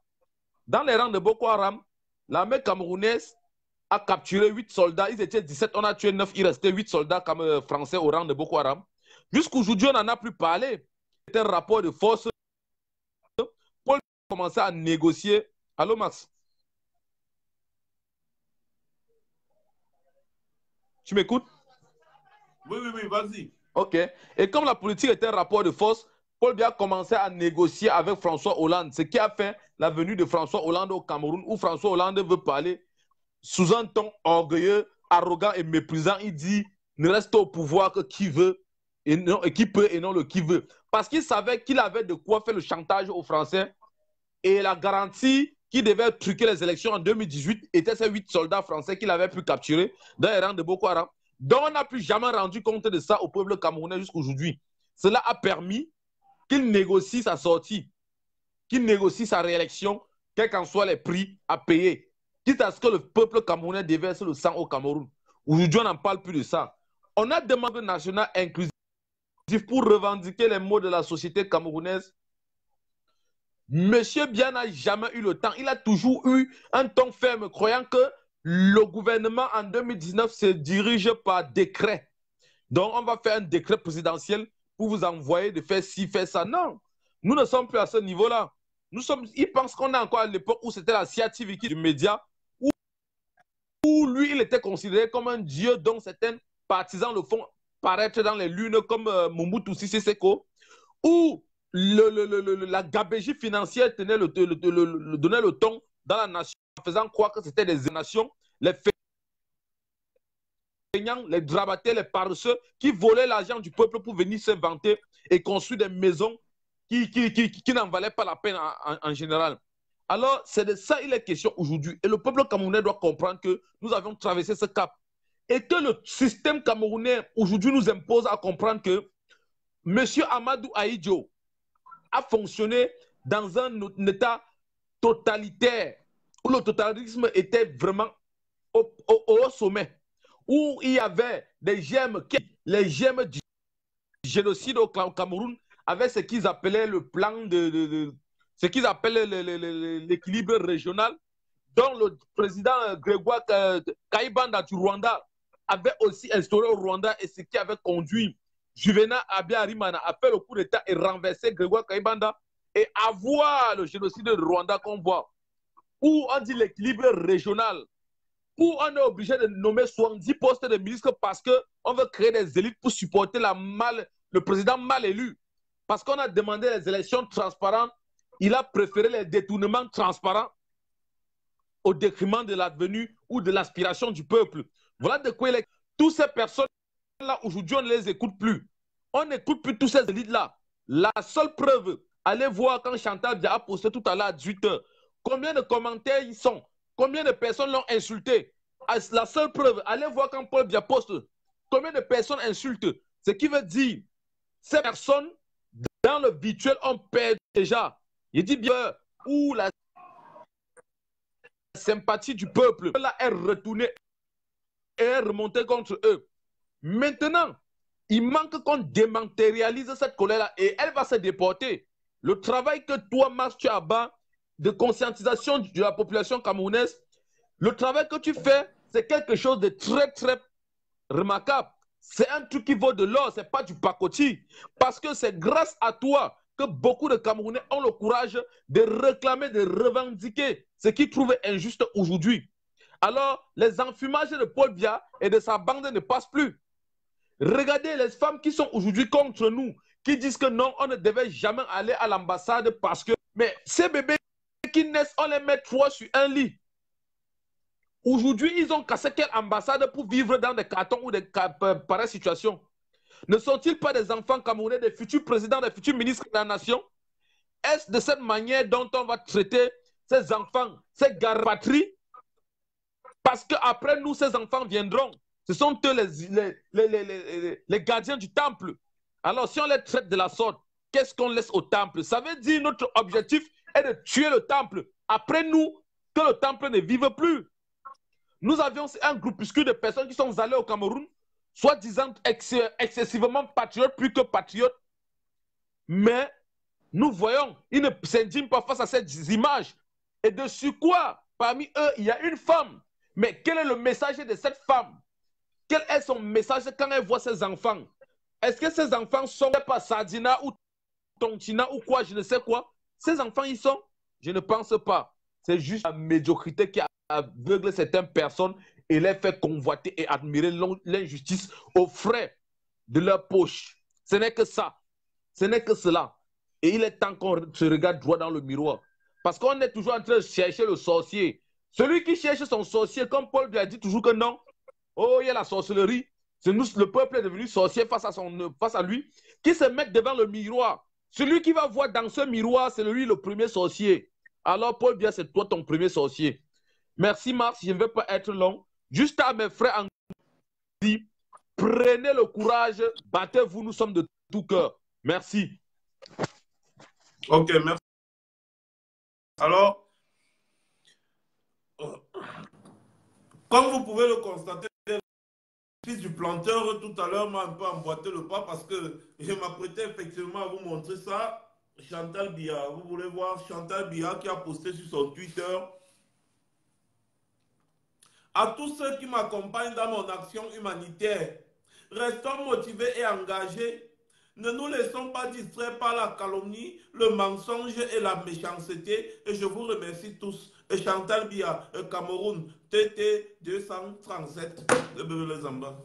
dans les rangs de Boko Haram, l'armée camerounaise a capturé 8 soldats. Ils étaient 17, on a tué 9. Il restait 8 soldats français au rang de Boko Haram. Jusqu'aujourd'hui, on n'en a plus parlé. C'était un rapport de force. Paul a commencé à négocier. Allô, Max? Tu m'écoutes? Oui, vas-y. OK. Et comme la politique était un rapport de force, Paul Biya a commencé à négocier avec François Hollande, ce qui a fait la venue de François Hollande au Cameroun, où François Hollande veut parler sous un ton orgueilleux, arrogant et méprisant. Il dit ne reste au pouvoir que qui veut et qui peut et non le qui veut. Parce qu'il savait qu'il avait de quoi faire le chantage aux Français et la garantie qui devait truquer les élections en 2018 était ces 8 soldats français qu'il avait pu capturer dans les rangs de Boko Haram. Donc, on n'a plus jamais rendu compte de ça au peuple camerounais jusqu'aujourd'hui. Cela a permis qu'il négocie sa sortie, qu'il négocie sa réélection, quels qu'en soient les prix à payer, quitte à ce que le peuple camerounais déverse le sang au Cameroun. Aujourd'hui, on n'en parle plus de ça. On a demandé national inclusif pour revendiquer les maux de la société camerounaise. Monsieur Biya n'a jamais eu le temps. Il a toujours eu un ton ferme, croyant que le gouvernement en 2019 se dirige par décret. Donc, on va faire un décret présidentiel pour vous envoyer de faire ci, faire ça. Non, nous ne sommes plus à ce niveau-là. Ils pensent qu'on est encore à l'époque où c'était la sciatique du média, où lui, il était considéré comme un dieu dont certains partisans le font paraître dans les lunes comme Mobutu Sese Seko, où la gabégie financière donnait le ton dans la nation, en faisant croire que c'était des nations, les feignants, les drabataires, les paresseux, qui volaient l'argent du peuple pour venir se vanter et construire des maisons qui n'en valaient pas la peine en général. Alors, c'est de ça il est question aujourd'hui. Et le peuple camerounais doit comprendre que nous avions traversé ce cap. Et que le système camerounais aujourd'hui nous impose à comprendre que M. Amadou Ahidjo a fonctionné dans un état totalitaire, où le totalitarisme était vraiment au sommet, où il y avait des gemmes, les gemmes du génocide au Cameroun, avec ce qu'ils appelaient le plan ce qu'ils appelaient l'équilibre régional, dont le président Grégoire Kayibanda du Rwanda avait aussi instauré au Rwanda, et ce qui avait conduit Juvenal Habyarimana à faire le coup d'État et renverser Grégoire Kayibanda et avoir le génocide de Rwanda qu'on voit, où on dit l'équilibre régional. où on est obligé de nommer 70 postes de ministres parce qu'on veut créer des élites pour supporter le président mal élu. Parce qu'on a demandé les élections transparentes, il a préféré les détournements transparents au détriment de l'avenue ou de l'aspiration du peuple. Voilà de quoi il est. Toutes ces personnes-là, aujourd'hui, on ne les écoute plus. On n'écoute plus toutes ces élites-là. La seule preuve, allez voir quand Chantal Bia a posté tout à l'heure à 18h, combien de commentaires ils sont, combien de personnes l'ont insulté. La seule preuve, allez voir quand Paul Bia poste, combien de personnes insultent. Ce qui veut dire, ces personnes, dans le virtuel, on perd déjà. Il dit bien où la sympathie du peuple là est retournée et est remontée contre eux. Maintenant, il manque qu'on dématérialise cette colère-là et elle va se déporter. Le travail que toi, Max, tu as bas de conscientisation de la population camerounaise, le travail que tu fais, c'est quelque chose de très, très remarquable. C'est un truc qui vaut de l'or, ce n'est pas du pacotille. Parce que c'est grâce à toi que beaucoup de Camerounais ont le courage de réclamer, de revendiquer ce qu'ils trouvent injuste aujourd'hui. Alors, les enfumages de Paul Bia et de sa bande ne passent plus. Regardez les femmes qui sont aujourd'hui contre nous, qui disent que non, on ne devait jamais aller à l'ambassade parce que... Mais ces bébés qui naissent, on les met 3 sur un lit. Aujourd'hui, ils ont cassé quelle ambassade pour vivre dans des cartons ou des pareilles situations? Ne sont-ils pas des enfants camerounais, des futurs présidents, des futurs ministres de la nation? Est-ce de cette manière dont on va traiter ces enfants, ces garapatries? Parce qu'après nous, ces enfants viendront. Ce sont eux les gardiens du temple. Alors, si on les traite de la sorte, qu'est-ce qu'on laisse au temple? Ça veut dire que notre objectif est de tuer le temple. Après nous, que le temple ne vive plus. Nous avions un groupuscule de personnes qui sont allées au Cameroun, soi-disant excessivement patriotes, plus que patriotes. Mais nous voyons, ils ne s'indignent pas face à ces images. Et dessus quoi? Parmi eux, il y a une femme. Mais quel est le message de cette femme? Quel est son message quand elle voit ses enfants? Est-ce que ces enfants sont pas Sardina ou Tontina ou quoi, je ne sais quoi? Ces enfants, ils sont? Je ne pense pas. C'est juste la médiocrité qui aveugle certaines personnes et les fait convoiter et admirer l'injustice aux frais de leur poche. Ce n'est que ça. Ce n'est que cela. Et il est temps qu'on se regarde droit dans le miroir. Parce qu'on est toujours en train de chercher le sorcier. Celui qui cherche son sorcier, comme Paul lui a dit toujours que non, oh, il y a la sorcellerie. Nous, le peuple est devenu sorcier face à lui, qui se met devant le miroir. Celui qui va voir dans ce miroir, c'est lui le premier sorcier. Alors, Paul Bia, c'est toi ton premier sorcier. Merci, Mars, je ne vais pas être long. Juste à mes frères en dit, prenez le courage, battez-vous, nous sommes de tout cœur. Merci. Ok, merci. Alors, comme vous pouvez le constater, le fils du planteur tout à l'heure m'a un peu emboîté le pas parce que je m'apprêtais effectivement à vous montrer ça. Chantal Bia, vous voulez voir Chantal Bia qui a posté sur son Twitter. À tous ceux qui m'accompagnent dans mon action humanitaire, restons motivés et engagés. Ne nous laissons pas distraire par la calomnie, le mensonge et la méchanceté. Et je vous remercie tous. Et Chantal Bia, Cameroun, TT 237, le bébé les embas.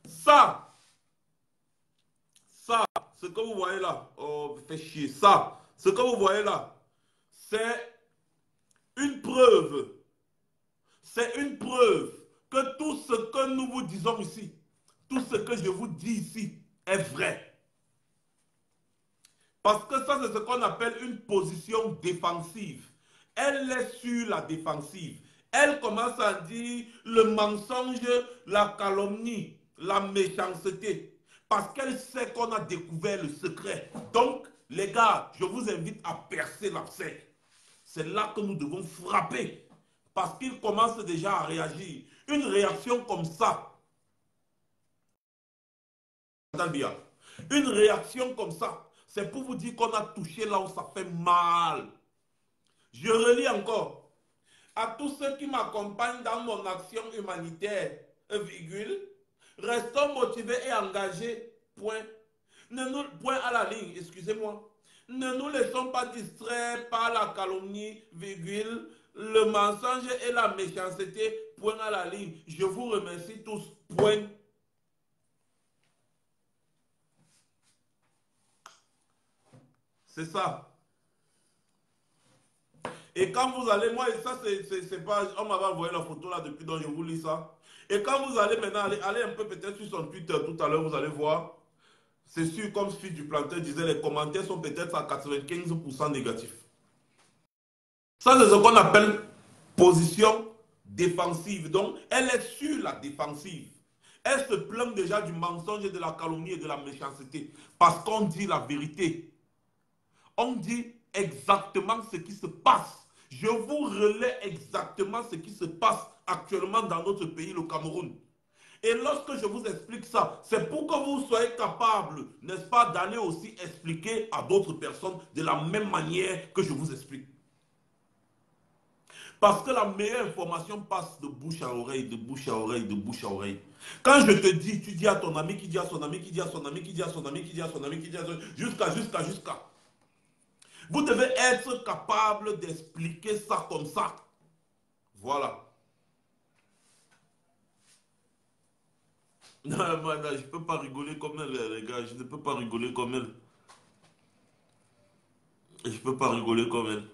Ça, ce que vous voyez là, oh, fait chier, ça, ce que vous voyez là, c'est une preuve. C'est une preuve que tout ce que nous vous disons ici, tout ce que je vous dis ici est vrai. Parce que ça, c'est ce qu'on appelle une position défensive. Elle est sur la défensive. Elle commence à dire le mensonge, la calomnie, la méchanceté. Parce qu'elle sait qu'on a découvert le secret. Donc, les gars, je vous invite à percer l'abcès. C'est là que nous devons frapper. Parce qu'il commence déjà à réagir. Une réaction comme ça. Une réaction comme ça, c'est pour vous dire qu'on a touché là où ça fait mal. Je relis encore. À tous ceux qui m'accompagnent dans mon action humanitaire, virgule, restons motivés et engagés, point. Point à la ligne, excusez-moi. Ne nous laissons pas distraire par la calomnie, virgule, le mensonge et la méchanceté, point à la ligne. Je vous remercie tous, point. C'est ça. Et quand vous allez, moi, ça c'est pas, on m'avait envoyé la photo là depuis, donc je vous lis ça. Et quand vous allez maintenant, allez un peu peut-être sur son Twitter tout à l'heure, vous allez voir. C'est sûr, comme Fils du Planteur disait, les commentaires sont peut-être à 95% négatifs. Ça, c'est ce qu'on appelle position défensive. Donc, elle est sur la défensive. Elle se plaint déjà du mensonge, de la calomnie et de la méchanceté. Parce qu'on dit la vérité. On dit exactement ce qui se passe. Je vous relais exactement ce qui se passe actuellement dans notre pays, le Cameroun. Et lorsque je vous explique ça, c'est pour que vous soyez capable, n'est-ce pas, d'aller aussi expliquer à d'autres personnes de la même manière que je vous explique. Parce que la meilleure information passe de bouche à oreille, de bouche à oreille, de bouche à oreille. Quand je te dis, tu dis à ton ami, qui dit à son ami, qui dit à son ami, qui dit à son ami, qui dit à son ami, qui dit à son ami, jusqu'à. Vous devez être capable d'expliquer ça comme ça. Voilà. Non, je ne peux pas rigoler comme elle, les gars. Je ne peux pas rigoler comme elle. Je ne peux pas rigoler comme elle.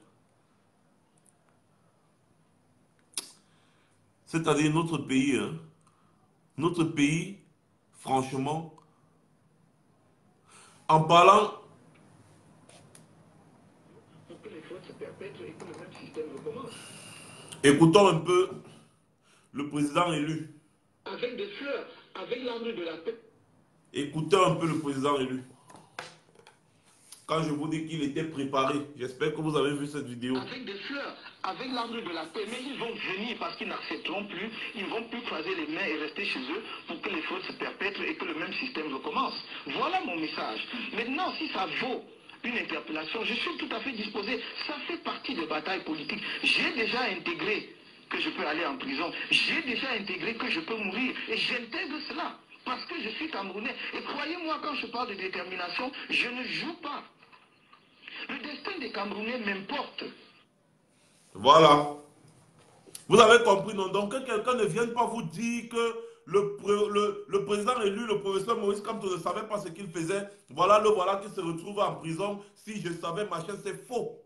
C'est-à-dire notre pays, hein. Notre pays, franchement, en parlant... Écoutons un peu le président élu. Avec des fleurs, avec l'arbre de la paix. Écoutez un peu le président élu. Quand je vous dis qu'il était préparé, j'espère que vous avez vu cette vidéo. Avec des fleurs, avec l'arbre de la paix. Mais ils vont venir parce qu'ils n'accepteront plus. Ils ne vont plus croiser les mains et rester chez eux pour que les fautes se perpètrent et que le même système recommence. Voilà mon message. Maintenant, si ça vaut une interpellation, je suis tout à fait disposé. Ça fait partie des batailles politiques. J'ai déjà intégré que je peux aller en prison. J'ai déjà intégré que je peux mourir. Et j'intègre cela. Parce que je suis Camerounais. Et croyez-moi, quand je parle de détermination, je ne joue pas. Le destin des Camerounais m'importe. Voilà. Vous avez compris, non? Donc que quelqu'un ne vienne pas vous dire que le président élu, le professeur Maurice Kamto, ne savait pas ce qu'il faisait. Voilà le voilà qui se retrouve en prison. Si je savais, machin, c'est faux.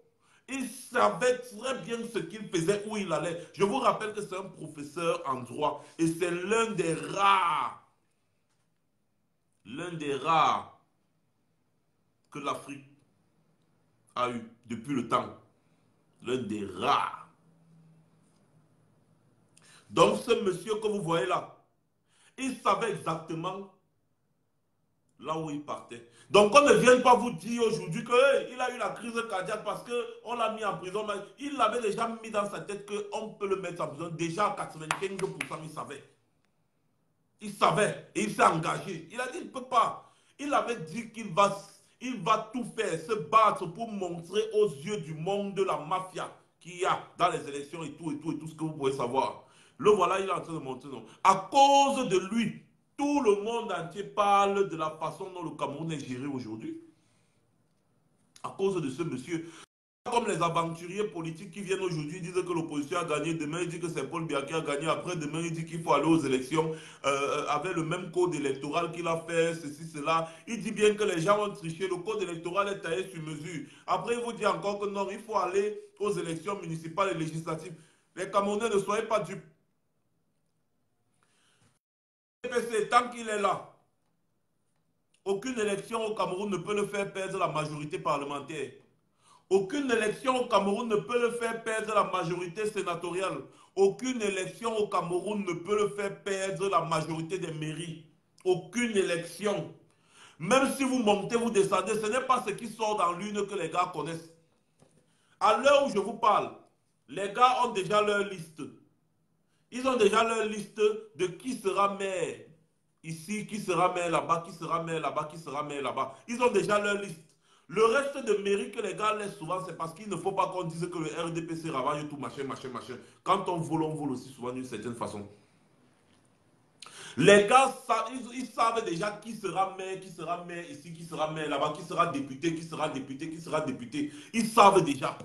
Il savait très bien ce qu'il faisait, où il allait. Je vous rappelle que c'est un professeur en droit. Et c'est l'un des rares que l'Afrique a eu depuis le temps. L'un des rares. Donc ce monsieur que vous voyez là, il savait exactement là où il partait. Donc on ne vient pas vous dire aujourd'hui qu'il a eu la crise cardiaque parce qu'on l'a mis en prison. Mais il l'avait déjà mis dans sa tête qu'on peut le mettre en prison. Déjà à 95%, il savait. Il savait et il s'est engagé. Il a dit qu'il ne peut pas. Il avait dit qu'il va tout faire, se battre pour montrer aux yeux du monde de la mafia qu'il y a dans les élections et tout ce que vous pouvez savoir. Le voilà, il est en train de montrer. Non. À cause de lui, tout le monde entier parle de la façon dont le Cameroun est géré aujourd'hui. À cause de ce monsieur. Comme les aventuriers politiques qui viennent aujourd'hui disent que l'opposition a gagné, demain il dit que c'est Paul Biya qui a gagné, après demain il dit qu'il faut aller aux élections avec le même code électoral qu'il a fait, ceci, cela. Il dit bien que les gens ont triché, le code électoral est taillé sur mesure. Après il vous dit encore que non, il faut aller aux élections municipales et législatives. Les Camerounais, ne soyez pas dupes. Le PPC, tant qu'il est là, aucune élection au Cameroun ne peut le faire perdre la majorité parlementaire. Aucune élection au Cameroun ne peut le faire perdre la majorité sénatoriale. Aucune élection au Cameroun ne peut le faire perdre la majorité des mairies. Aucune élection. Même si vous montez, vous descendez, ce n'est pas ce qui sort dans l'une que les gars connaissent. À l'heure où je vous parle, les gars ont déjà leur liste. Ils ont déjà leur liste de qui sera maire ici, qui sera maire là-bas, qui sera maire là-bas, qui sera maire là-bas. Ils ont déjà leur liste. Le reste de mairie que les gars laissent souvent, c'est parce qu'il ne faut pas qu'on dise que le RDPC ravage tout, machin. Quand on vole aussi souvent d'une certaine façon. Les gars, ils savent déjà qui sera maire ici, qui sera maire là-bas, qui sera député. Ils savent déjà.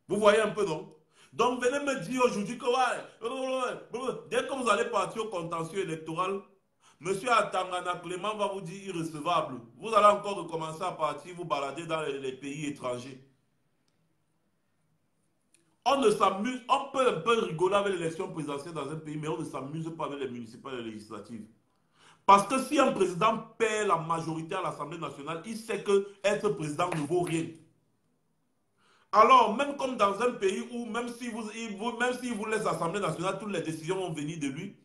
Vous voyez un peu, non? Donc, venez me dire aujourd'hui que dès que vous allez partir au contentieux électoral, Monsieur Atangana Clément va vous dire irrecevable. Vous allez encore recommencer à partir, vous balader dans les pays étrangers. On ne s'amuse, on peut un peu rigoler avec l'élection présidentielle dans un pays, mais on ne s'amuse pas avec les municipales et les législatives. Parce que si un président perd la majorité à l'Assemblée nationale, il sait que être président ne vaut rien. Alors, même comme dans un pays où, même si vous laisse l'Assemblée nationale, toutes les décisions vont venir de lui,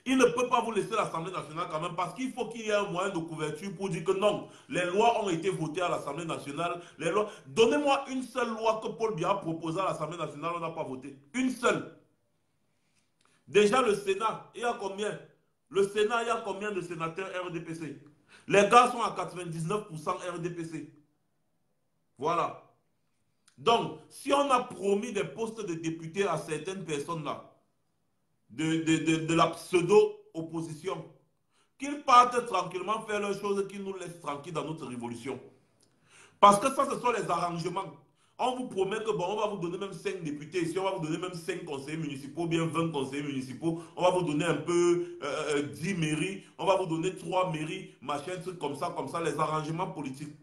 il ne peut pas vous laisser l'Assemblée nationale quand même parce qu'il faut qu'il y ait un moyen de couverture pour dire que non, les lois ont été votées à l'Assemblée nationale. Donnez-moi une seule loi que Paul Biya a proposée à l'Assemblée nationale, on n'a pas voté. Une seule. Déjà le Sénat, il y a combien? Le Sénat, il y a combien de sénateurs RDPC? Les gars sont à 99% RDPC. Voilà. Donc, si on a promis des postes de députés à certaines personnes là, de la pseudo-opposition, qu'ils partent tranquillement faire leurs choses, qu'ils nous laissent tranquilles dans notre révolution. Parce que ça, ce sont les arrangements. On vous promet que bon, on va vous donner même 5 députés ici, on va vous donner même 5 conseillers municipaux, bien 20 conseillers municipaux, on va vous donner un peu 10 mairies, on va vous donner 3 mairies, machin, truc comme ça, les arrangements politiques.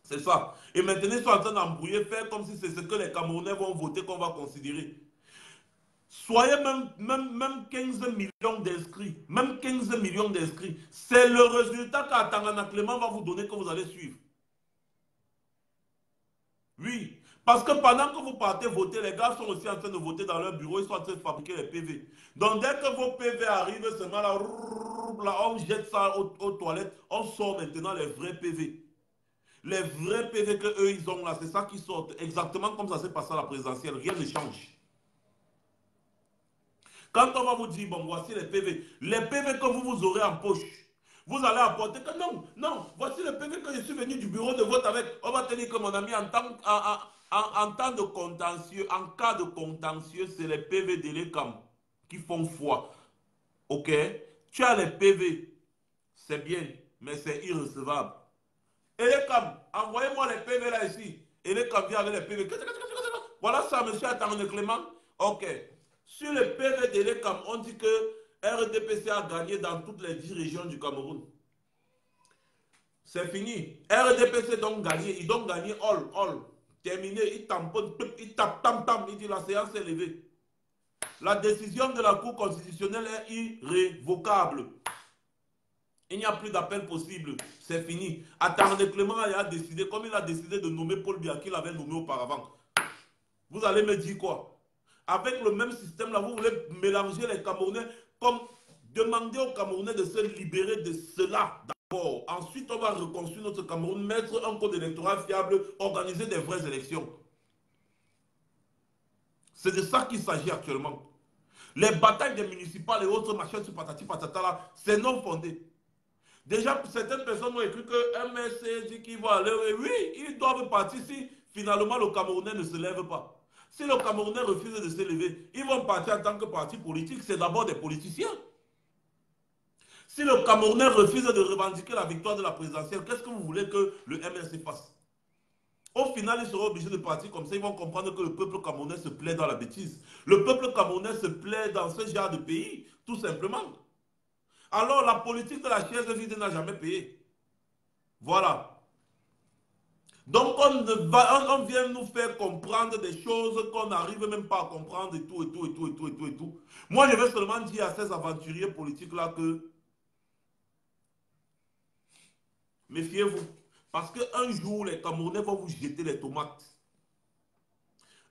C'est ça. Et maintenant, ils sont en train d'embrouiller, faire comme si c'est ce que les Camerounais vont voter qu'on va considérer. Soyez même 15 millions d'inscrits, même 15 millions d'inscrits, c'est le résultat qu'Atangana Clément va vous donner que vous allez suivre. Oui, parce que pendant que vous partez voter, les gars sont aussi en train de voter dans leur bureau, ils sont en train de fabriquer les PV. Donc dès que vos PV arrivent, seulement là, on jette ça aux toilettes, on sort maintenant les vrais PV. Les vrais PV qu'eux ils ont là, c'est ça qui sort, exactement comme ça s'est passé à la présidentielle, rien ne change. Quand on va vous dire, bon, voici les PV que vous aurez en poche, vous allez apporter que non, voici le PV que je suis venu du bureau de vote avec. On va te dire que mon ami, en temps de contentieux, en cas de contentieux, c'est les PV de l'ECAM qui font foi. Ok? Tu as les PV, c'est bien, mais c'est irrecevable. Et l'ECAM, envoyez-moi les PV là ici. Et l'ECAM vient avec les PV. Voilà ça, monsieur Atangana Clément. Ok. Sur le PV de l'ECAM, on dit que RDPC a gagné dans toutes les 10 régions du Cameroun. C'est fini. RDPC donc gagné. Ils ont gagné all. Terminé. Il tamponne, il tape, tam. Il dit la séance est levée. La décision de la Cour constitutionnelle est irrévocable. Il n'y a plus d'appel possible. C'est fini. Atangana Clément a décidé, comme il a décidé de nommer Paul Biya qu'il avait nommé auparavant. Vous allez me dire quoi? Avec le même système là, vous voulez mélanger les Camerounais, comme demander aux Camerounais de se libérer de cela d'abord. Ensuite, on va reconstruire notre Cameroun, mettre un code électoral fiable, organiser des vraies élections. C'est de ça qu'il s'agit actuellement. Les batailles des municipales et autres machins sur patati patata là, c'est non fondé. Déjà, certaines personnes ont écrit que MSC dit qu'ils vont aller, oui, ils doivent partir si finalement le Camerounais ne se lève pas. Si le Camerounais refuse de se lever, ils vont partir en tant que parti politique, c'est d'abord des politiciens. Si le Camerounais refuse de revendiquer la victoire de la présidentielle, qu'est-ce que vous voulez que le MRC fasse? Au final, ils seront obligés de partir comme ça, ils vont comprendre que le peuple camerounais se plaît dans la bêtise. Le peuple camerounais se plaît dans ce genre de pays, tout simplement. Alors, la politique de la chaise vide n'a jamais payé. Voilà. Donc, on vient nous faire comprendre des choses qu'on n'arrive même pas à comprendre et tout. Moi, je vais seulement dire à ces aventuriers politiques-là que méfiez-vous. Parce qu'un jour, les Camerounais vont vous jeter les tomates.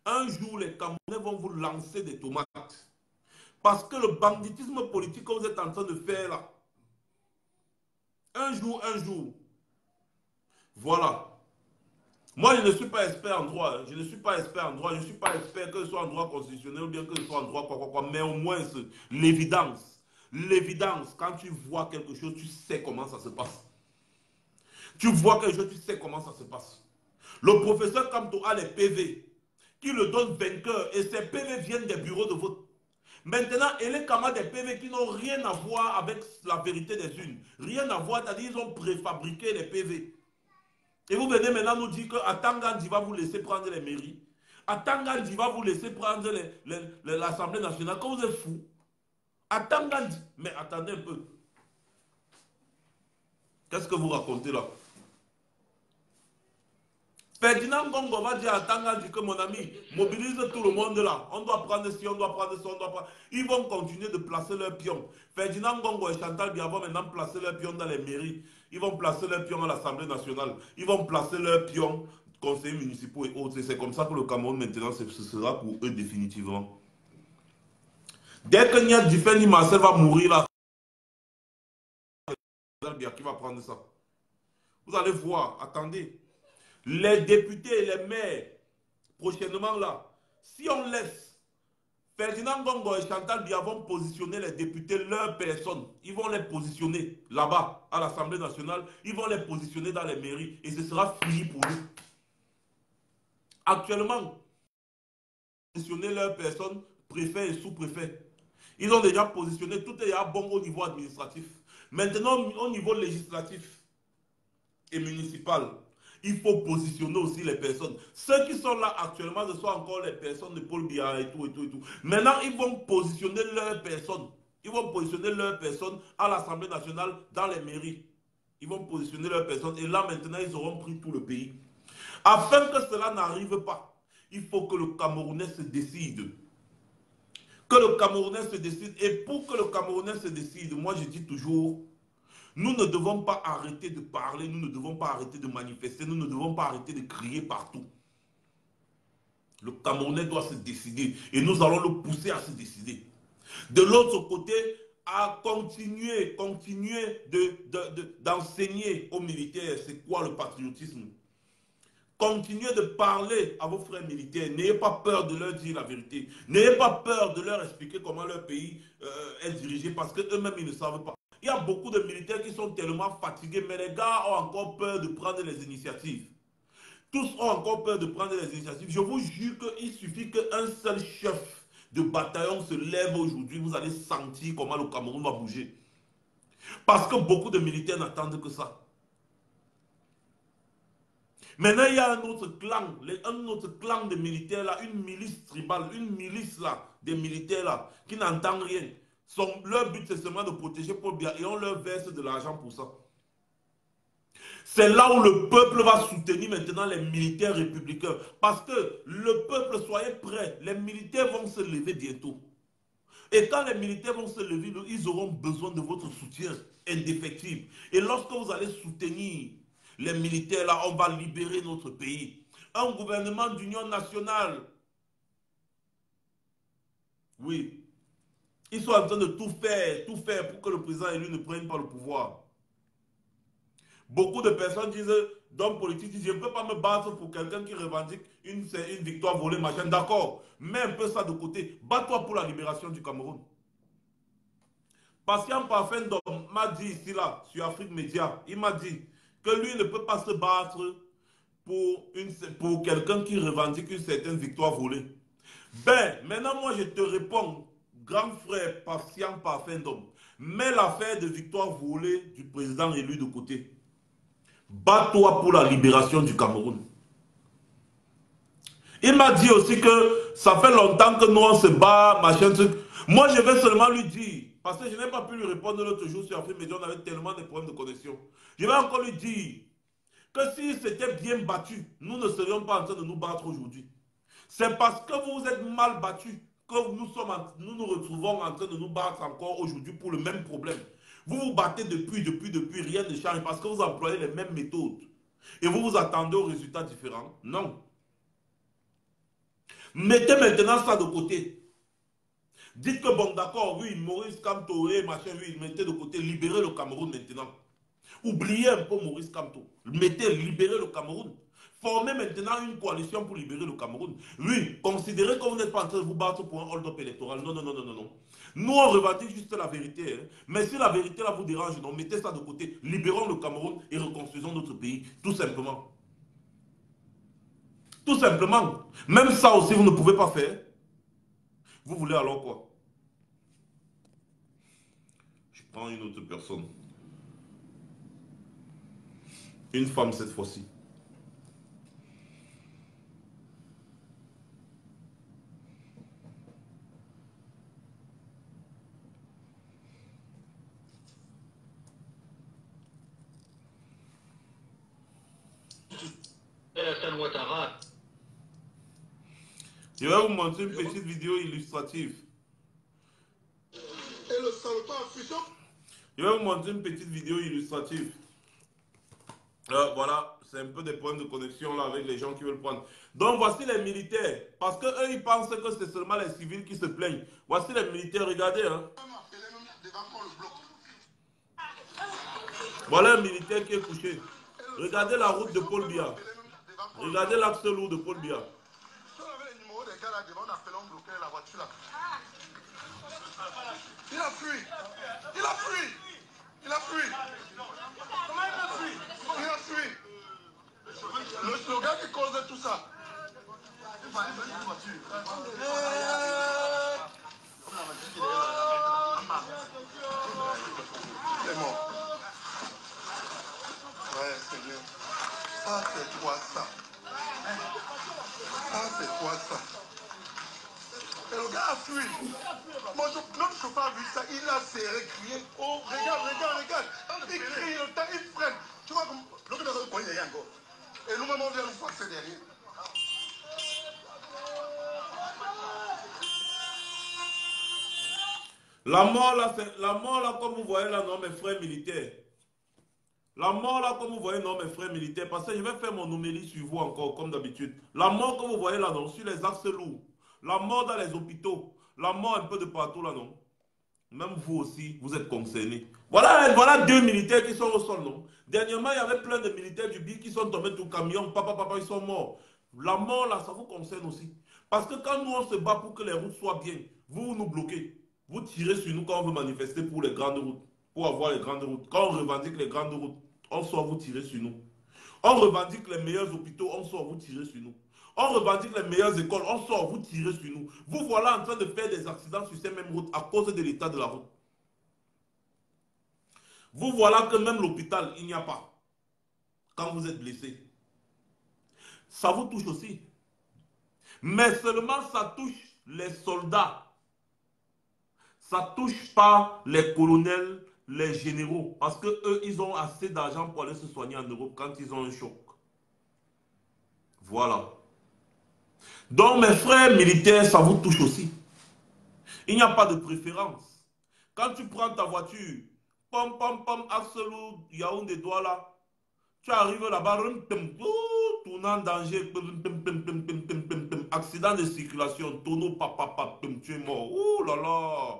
Un jour, les Camerounais vont vous lancer des tomates. Parce que le banditisme politique que vous êtes en train de faire là, un jour, voilà. Moi, je ne suis pas expert en droit. Je ne suis pas expert en droit. Je ne suis pas expert que ce soit en droit constitutionnel ou bien que ce soit en droit quoi. Mais au moins, l'évidence. L'évidence, quand tu vois quelque chose, tu sais comment ça se passe. Tu vois quelque chose, tu sais comment ça se passe. Le professeur Kamto a les PV qui le donne vainqueur et ces PV viennent des bureaux de vote. Maintenant, il est comme des PV qui n'ont rien à voir avec la vérité des unes. Rien à voir, c'est-à-dire qu'ils ont préfabriqué les PV. Et vous venez maintenant nous dire qu'à Tangandji va vous laisser prendre les mairies. À Tangandji va vous laisser prendre l'Assemblée nationale. Quand vous êtes fou. À Tangandji. Mais attendez un peu. Qu'est-ce que vous racontez là? Ferdinand Gongo va dire à Tangandji que mon ami, mobilise tout le monde là. On doit prendre ci, on doit prendre ça, on doit prendre. Ils vont continuer de placer leurs pions. Ferdinand Gongo et Chantal Biya vont maintenant placer leurs pions dans les mairies. Ils vont placer leurs pions à l'Assemblée nationale. Ils vont placer leurs pions conseillers municipaux et autres. C'est comme ça que le Cameroun maintenant, ce sera pour eux définitivement. Dès que Niad Difendi Marcel va mourir là, qui va prendre ça? Vous allez voir, attendez. Les députés et les maires, prochainement là, si on laisse Ferdinand Gongo et Chantal Biya vont positionner les députés, leurs personnes, ils vont les positionner là-bas, à l'Assemblée nationale, ils vont les positionner dans les mairies et ce sera fini pour nous. Actuellement, positionner leurs personnes, préfets et sous-préfets. Ils ont déjà positionné, tout est déjà bon au niveau administratif. Maintenant, au niveau législatif et municipal, il faut positionner aussi les personnes. Ceux qui sont là actuellement, ce sont encore les personnes de Paul Biya et tout, et tout, et tout. Maintenant, ils vont positionner leurs personnes. Ils vont positionner leurs personnes à l'Assemblée nationale, dans les mairies. Ils vont positionner leurs personnes. Et là, maintenant, ils auront pris tout le pays. Afin que cela n'arrive pas, il faut que le Camerounais se décide. Que le Camerounais se décide. Et pour que le Camerounais se décide, moi, je dis toujours... Nous ne devons pas arrêter de parler, nous ne devons pas arrêter de manifester, nous ne devons pas arrêter de crier partout. Le Camerounais doit se décider et nous allons le pousser à se décider. De l'autre côté, à continuer d'enseigner aux militaires c'est quoi le patriotisme. Continuez de parler à vos frères militaires. N'ayez pas peur de leur dire la vérité. N'ayez pas peur de leur expliquer comment leur pays est dirigé parce qu'eux-mêmes, ils ne savent pas. Il y a beaucoup de militaires qui sont tellement fatigués, mais les gars ont encore peur de prendre les initiatives. Tous ont encore peur de prendre les initiatives. Je vous jure qu'il suffit qu'un seul chef de bataillon se lève aujourd'hui, vous allez sentir comment le Cameroun va bouger. Parce que beaucoup de militaires n'attendent que ça. Maintenant, il y a un autre clan de militaires là, une milice tribale, une milice là, des militaires là, qui n'entendent rien. Leur but, c'est seulement de protéger Paul Biya et on leur verse de l'argent pour ça. C'est là où le peuple va soutenir maintenant les militaires républicains. Parce que le peuple, soyez prêts, les militaires vont se lever bientôt. Et quand les militaires vont se lever, ils auront besoin de votre soutien indéfectible. Et lorsque vous allez soutenir les militaires, là, on va libérer notre pays. Un gouvernement d'union nationale. Oui. Ils sont en train de tout faire pour que le président élu ne prenne pas le pouvoir. Beaucoup de personnes disent, d'hommes politiques disent, je ne peux pas me battre pour quelqu'un qui revendique une victoire volée, machin. D'accord, mets un peu ça de côté. Bats-toi pour la libération du Cameroun. Patient Parfait m'a dit ici, là, sur Afrique Média, il m'a dit que lui ne peut pas se battre pour quelqu'un qui revendique une certaine victoire volée. Ben, maintenant, moi, je te réponds, grand frère Patient Parfait d'homme, mets l'affaire de victoire volée du président élu de côté. Bats-toi pour la libération du Cameroun. Il m'a dit aussi que ça fait longtemps que nous on se bat, machin, truc. Moi, je vais seulement lui dire, parce que je n'ai pas pu lui répondre l'autre jour sur Afrique Média, on avait tellement de problèmes de connexion. Je vais encore lui dire que s'il s'était bien battu, nous ne serions pas en train de nous battre aujourd'hui. C'est parce que vous vous êtes mal battu que nous nous retrouvons en train de nous battre encore aujourd'hui pour le même problème. Vous vous battez depuis, rien ne change parce que vous employez les mêmes méthodes. Et vous vous attendez aux résultats différents. Non. Mettez maintenant ça de côté. Dites que bon d'accord, oui, Maurice Kamto, machin, oui, mettez de côté, libérez le Cameroun maintenant. Oubliez un peu Maurice Kamto. Libérez le Cameroun. Formez maintenant une coalition pour libérer le Cameroun. Oui, considérez que vous n'êtes pas en train de vous battre pour un hold-up électoral. Non, non, non, non, non, non. Nous, on revendique juste la vérité. Hein. Mais si la vérité là vous dérange, non, mettez ça de côté. Libérons le Cameroun et reconstruisons notre pays. Tout simplement. Tout simplement. Même ça aussi, vous ne pouvez pas faire. Vous voulez alors quoi? Je prends une autre personne. Une femme cette fois-ci. Alassane Ouattara. Je vais vous montrer une petite vidéo illustrative. Et le salopard africain. Je vais vous montrer une petite vidéo illustrative. Voilà, c'est un peu des problèmes de connexion là avec les gens qui veulent prendre. Donc voici les militaires. Parce qu'eux, ils pensent que c'est seulement les civils qui se plaignent. Voici les militaires, regardez. Hein. Voilà un militaire qui est couché. Regardez la route de Paul Biya. Regardez l'axe lourd de Paul Biya. Il a fui. Il a fui. Il a fui. Comment il a fui? Il a fui. Le slogan qui cause tout ça. Il est mort. Ouais, c'est bien. Ça, c'est quoi ça? Ça, c'est quoi ça? Et le gars a fui. Moi, notre chauffeur a vu ça, il a serré, crié. Oh, regarde, regarde, regarde. Il crie, le temps, il freine. Tu vois, comme l'autre dans le coin, il y a encore. Et nous-mêmes, on vient nous forcer derrière. La mort là, comme vous voyez là, non, mes frères militaires. La mort là, comme vous voyez, non, mes frères militaires, parce que je vais faire mon homélie sur vous encore, comme d'habitude. La mort, comme vous voyez là, non, sur les axes lourds. La mort dans les hôpitaux. La mort un peu de partout là, non. Même vous aussi, vous êtes concernés. Voilà deux militaires qui sont au sol, non. Dernièrement, il y avait plein de militaires du BIC qui sont tombés tout camion. Papa, ils sont morts. La mort là, ça vous concerne aussi. Parce que quand nous, on se bat pour que les routes soient bien, vous nous bloquez. Vous tirez sur nous quand on veut manifester pour les grandes routes. Pour avoir les grandes routes. Quand on revendique les grandes routes, on sort vous tirer sur nous. On revendique les meilleurs hôpitaux, on sort vous tirer sur nous. On revendique les meilleures écoles, on sort vous tirer sur nous. Vous voilà en train de faire des accidents sur ces mêmes routes à cause de l'état de la route. Vous voilà que même l'hôpital, il n'y a pas. Quand vous êtes blessé. Ça vous touche aussi. Mais seulement ça touche les soldats. Ça touche pas les colonels, les généraux. Parce que eux, ils ont assez d'argent pour aller se soigner en Europe quand ils ont un choc. Voilà. Donc mes frères militaires, ça vous touche aussi. Il n'y a pas de préférence. Quand tu prends ta voiture, pom pom pom, axe lourd, Yaoundé Douala, tu arrives là-bas, tournant en danger, accident de circulation, tonneau, papa, tu es mort. Ouh là là.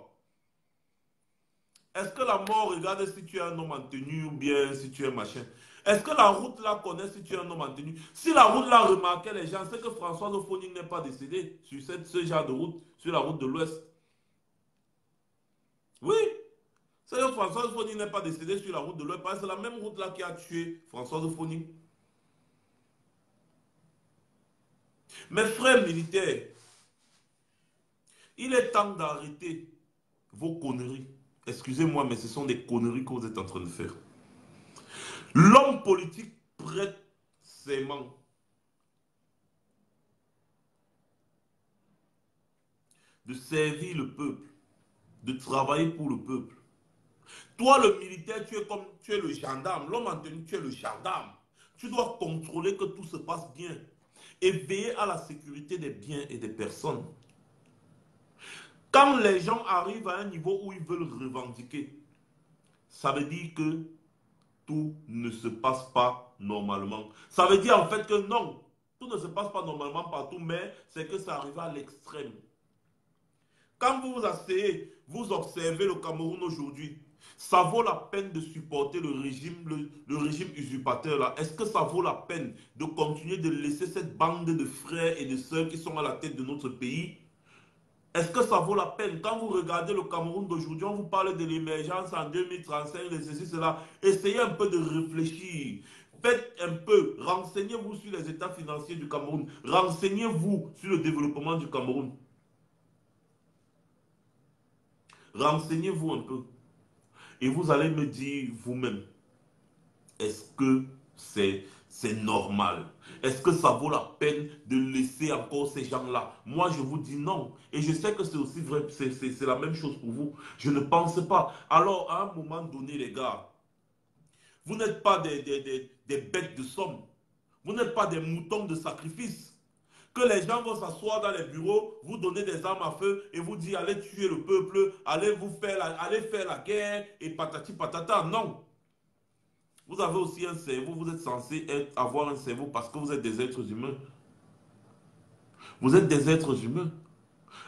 Est-ce que la mort regarde si tu es un homme en tenue ou bien si tu es machin? Est-ce que la route là connaît si tu es un homme en tenue? Si la route là remarquait les gens, c'est que François Ophoning n'est pas décédé sur ce genre de route, sur la route de l'Ouest. Oui, c'est que François Ophoning n'est pas décédé sur la route de l'Ouest, parce que c'est la même route là qui a tué François Ophoning. Mes frères militaires, il est temps d'arrêter vos conneries. Excusez-moi, mais ce sont des conneries que vous êtes en train de faire. L'homme politique prête ses mains. De servir le peuple. De travailler pour le peuple. Toi, le militaire, tu es le gendarme. L'homme en tenue, tu es le gendarme. Tu dois contrôler que tout se passe bien. Et veiller à la sécurité des biens et des personnes. Quand les gens arrivent à un niveau où ils veulent revendiquer, ça veut dire que tout ne se passe pas normalement. Ça veut dire en fait que non, tout ne se passe pas normalement partout, mais c'est que ça arrive à l'extrême. Quand vous vous asseyez, vous observez le Cameroun aujourd'hui, ça vaut la peine de supporter le régime usurpateur là. Est-ce que ça vaut la peine de continuer de laisser cette bande de frères et de sœurs qui sont à la tête de notre pays? Est-ce que ça vaut la peine? Quand vous regardez le Cameroun d'aujourd'hui, on vous parle de l'émergence en 2035, de ceci, cela. Essayez un peu de réfléchir. Faites un peu. Renseignez-vous sur les états financiers du Cameroun. Renseignez-vous sur le développement du Cameroun. Renseignez-vous un peu. Et vous allez me dire vous-même, est-ce que c'est normal? Est-ce que ça vaut la peine de laisser encore ces gens-là? Moi, je vous dis non. Et je sais que c'est aussi vrai, c'est la même chose pour vous. Je ne pense pas. Alors, à un moment donné, les gars, vous n'êtes pas des bêtes de somme. Vous n'êtes pas des moutons de sacrifice. Que les gens vont s'asseoir dans les bureaux, vous donner des armes à feu et vous dire allez tuer le peuple, allez faire la guerre et patati patata. Non. Vous avez aussi un cerveau, vous êtes censé avoir un cerveau parce que vous êtes des êtres humains. Vous êtes des êtres humains.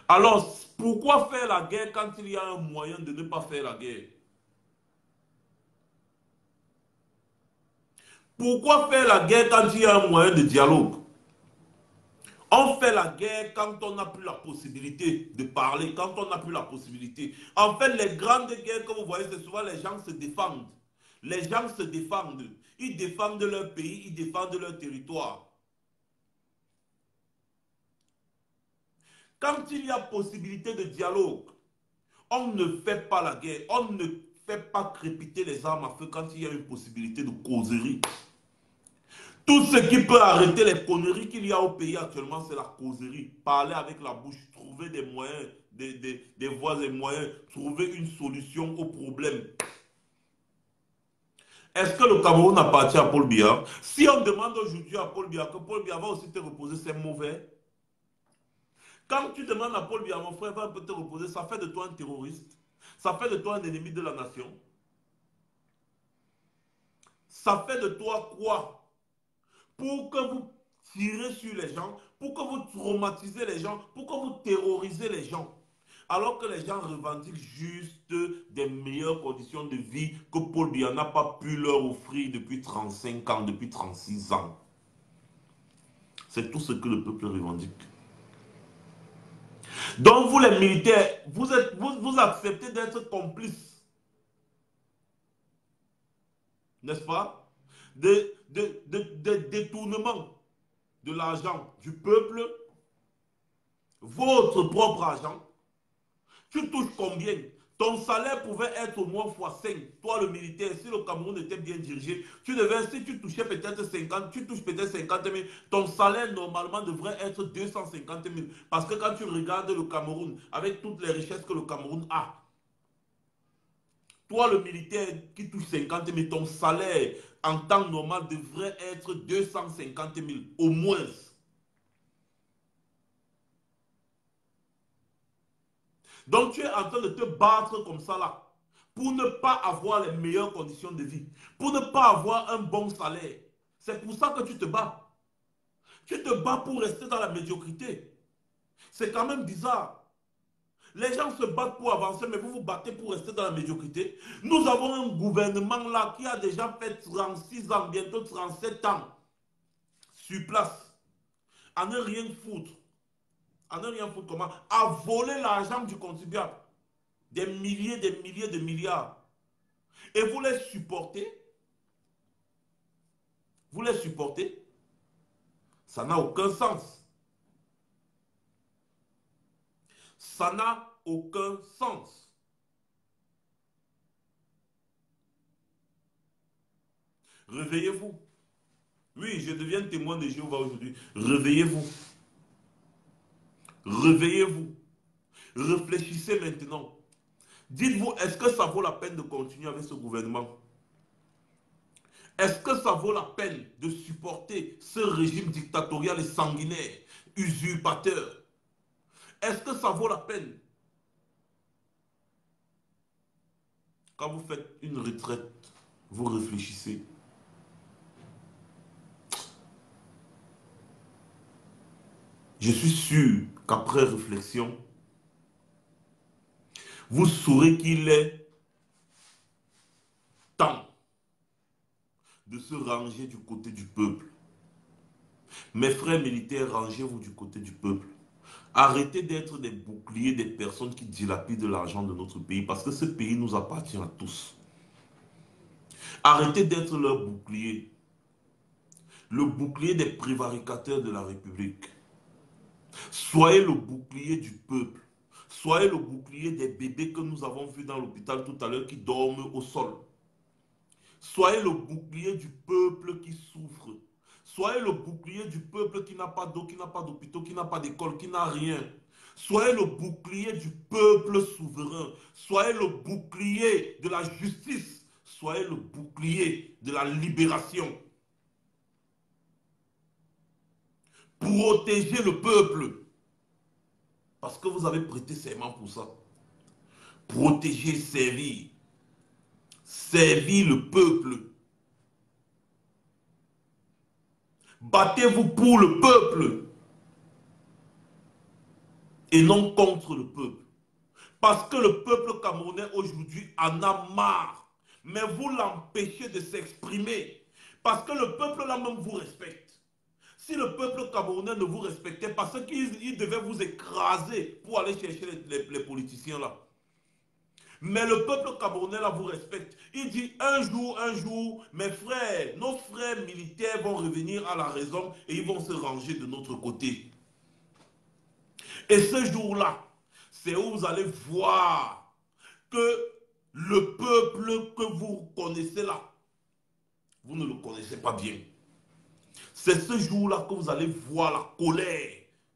Alors, pourquoi faire la guerre quand il y a un moyen de ne pas faire la guerre? Pourquoi faire la guerre quand il y a un moyen de dialogue? On fait la guerre quand on n'a plus la possibilité de parler, quand on n'a plus la possibilité. En fait, les grandes guerres que vous voyez, c'est souvent les gens se défendent. Les gens se défendent. Ils défendent leur pays, ils défendent leur territoire. Quand il y a possibilité de dialogue, on ne fait pas la guerre, on ne fait pas crépiter les armes à feu quand il y a une possibilité de causerie. Tout ce qui peut arrêter les conneries qu'il y a au pays actuellement, c'est la causerie. Parler avec la bouche, trouver des moyens, des voies et moyens, trouver une solution au problème. Est-ce que le Cameroun appartient à Paul Biya? Si on demande aujourd'hui à Paul Biya que Paul Biya va aussi te reposer, c'est mauvais. Quand tu demandes à Paul Biya, mon frère va un peu te reposer, ça fait de toi un terroriste. Ça fait de toi un ennemi de la nation. Ça fait de toi quoi? Pour que vous tirez sur les gens, pour que vous traumatisez les gens, pour que vous terrorisez les gens. Alors que les gens revendiquent juste des meilleures conditions de vie que Paul Biya n'a pas pu leur offrir depuis 35 ans, depuis 36 ans. C'est tout ce que le peuple revendique. Donc vous les militaires, vous acceptez d'être complices. N'est-ce pas? De détournement de l'argent du peuple, votre propre argent. Tu touches combien? Ton salaire pouvait être au moins x5. Toi, le militaire, si le Cameroun était bien dirigé, si tu touchais peut-être 50, tu touches peut-être 50 000, ton salaire normalement devrait être 250 000. Parce que quand tu regardes le Cameroun, avec toutes les richesses que le Cameroun a, toi, le militaire qui touche 50 000, ton salaire en temps normal devrait être 250 000, au moins. Donc, tu es en train de te battre comme ça là, pour ne pas avoir les meilleures conditions de vie, pour ne pas avoir un bon salaire. C'est pour ça que tu te bats. Tu te bats pour rester dans la médiocrité. C'est quand même bizarre. Les gens se battent pour avancer, mais vous vous battez pour rester dans la médiocrité. Nous avons un gouvernement là qui a déjà fait 36 ans, bientôt 37 ans, sur place, à ne rien foutre. À ne rien foutre comment? À voler l'argent du contribuable. Des milliers de milliards. Et vous les supportez? Vous les supportez? Ça n'a aucun sens. Ça n'a aucun sens. Réveillez-vous. Oui, je deviens témoin de Jéhovah aujourd'hui. Réveillez-vous. Réveillez-vous. Réfléchissez maintenant. Dites-vous, est-ce que ça vaut la peine de continuer avec ce gouvernement? Est-ce que ça vaut la peine de supporter ce régime dictatorial et sanguinaire, usurpateur? Est-ce que ça vaut la peine? Quand vous faites une retraite, vous réfléchissez. Je suis sûr qu'après réflexion, vous saurez qu'il est temps de se ranger du côté du peuple. Mes frères militaires, rangez-vous du côté du peuple. Arrêtez d'être des boucliers des personnes qui dilapident l'argent de notre pays, parce que ce pays nous appartient à tous. Arrêtez d'être leur bouclier. Le bouclier des prévaricateurs de la République. Soyez le bouclier du peuple. Soyez le bouclier des bébés que nous avons vus dans l'hôpital tout à l'heure qui dorment au sol. Soyez le bouclier du peuple qui souffre. Soyez le bouclier du peuple qui n'a pas d'eau, qui n'a pas d'hôpital, qui n'a pas d'école, qui n'a rien. Soyez le bouclier du peuple souverain. Soyez le bouclier de la justice. Soyez le bouclier de la libération. Protéger le peuple. Parce que vous avez prêté serment pour ça. Protéger, servir. Servir le peuple. Battez-vous pour le peuple. Et non contre le peuple. Parce que le peuple camerounais aujourd'hui en a marre. Mais vous l'empêchez de s'exprimer. Parce que le peuple là même vous respecte. Si le peuple camerounais ne vous respectait pas, c'est qu'il devait vous écraser pour aller chercher les politiciens là. Mais le peuple camerounais là vous respecte. Il dit un jour, mes frères, nos frères militaires vont revenir à la raison et ils vont se ranger de notre côté. Et ce jour-là, c'est où vous allez voir que le peuple que vous connaissez là, vous ne le connaissez pas bien. C'est ce jour-là que vous allez voir la colère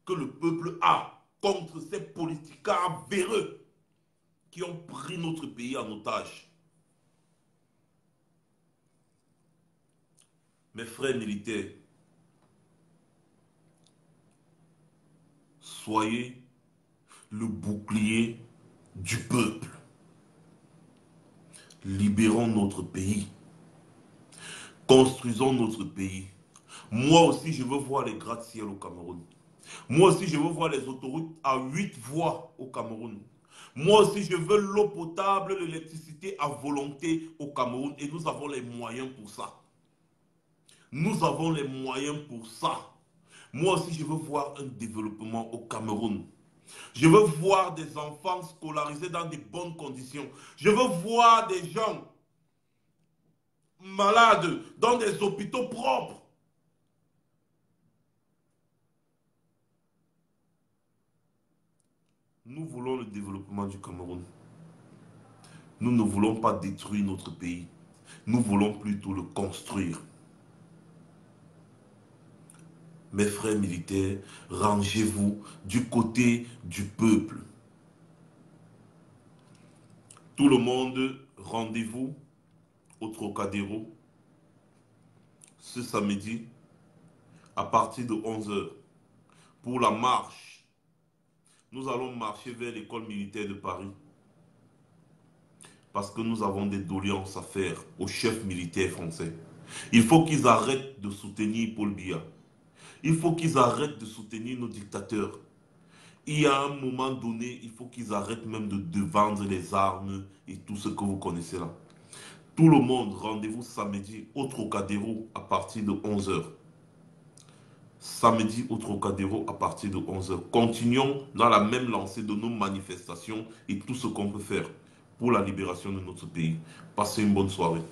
que le peuple a contre ces politiciens véreux qui ont pris notre pays en otage. Mes frères militaires, soyez le bouclier du peuple. Libérons notre pays. Construisons notre pays. Moi aussi, je veux voir les gratte-ciel au Cameroun. Moi aussi, je veux voir les autoroutes à 8 voies au Cameroun. Moi aussi, je veux l'eau potable, l'électricité à volonté au Cameroun. Et nous avons les moyens pour ça. Nous avons les moyens pour ça. Moi aussi, je veux voir un développement au Cameroun. Je veux voir des enfants scolarisés dans de bonnes conditions. Je veux voir des gens malades dans des hôpitaux propres. Nous voulons le développement du Cameroun. Nous ne voulons pas détruire notre pays. Nous voulons plutôt le construire. Mes frères militaires, rangez-vous du côté du peuple. Tout le monde, rendez-vous au Trocadéro ce samedi à partir de 11 h pour la marche. Nous allons marcher vers l'école militaire de Paris parce que nous avons des doléances à faire aux chefs militaires français. Il faut qu'ils arrêtent de soutenir Paul Biya. Il faut qu'ils arrêtent de soutenir nos dictateurs. Il y a un moment donné, il faut qu'ils arrêtent même de vendre les armes et tout ce que vous connaissez là. Tout le monde, rendez-vous samedi au Trocadéro à partir de 11 h. Samedi au Trocadéro à partir de 11 h. Continuons dans la même lancée de nos manifestations et tout ce qu'on peut faire pour la libération de notre pays. Passez une bonne soirée.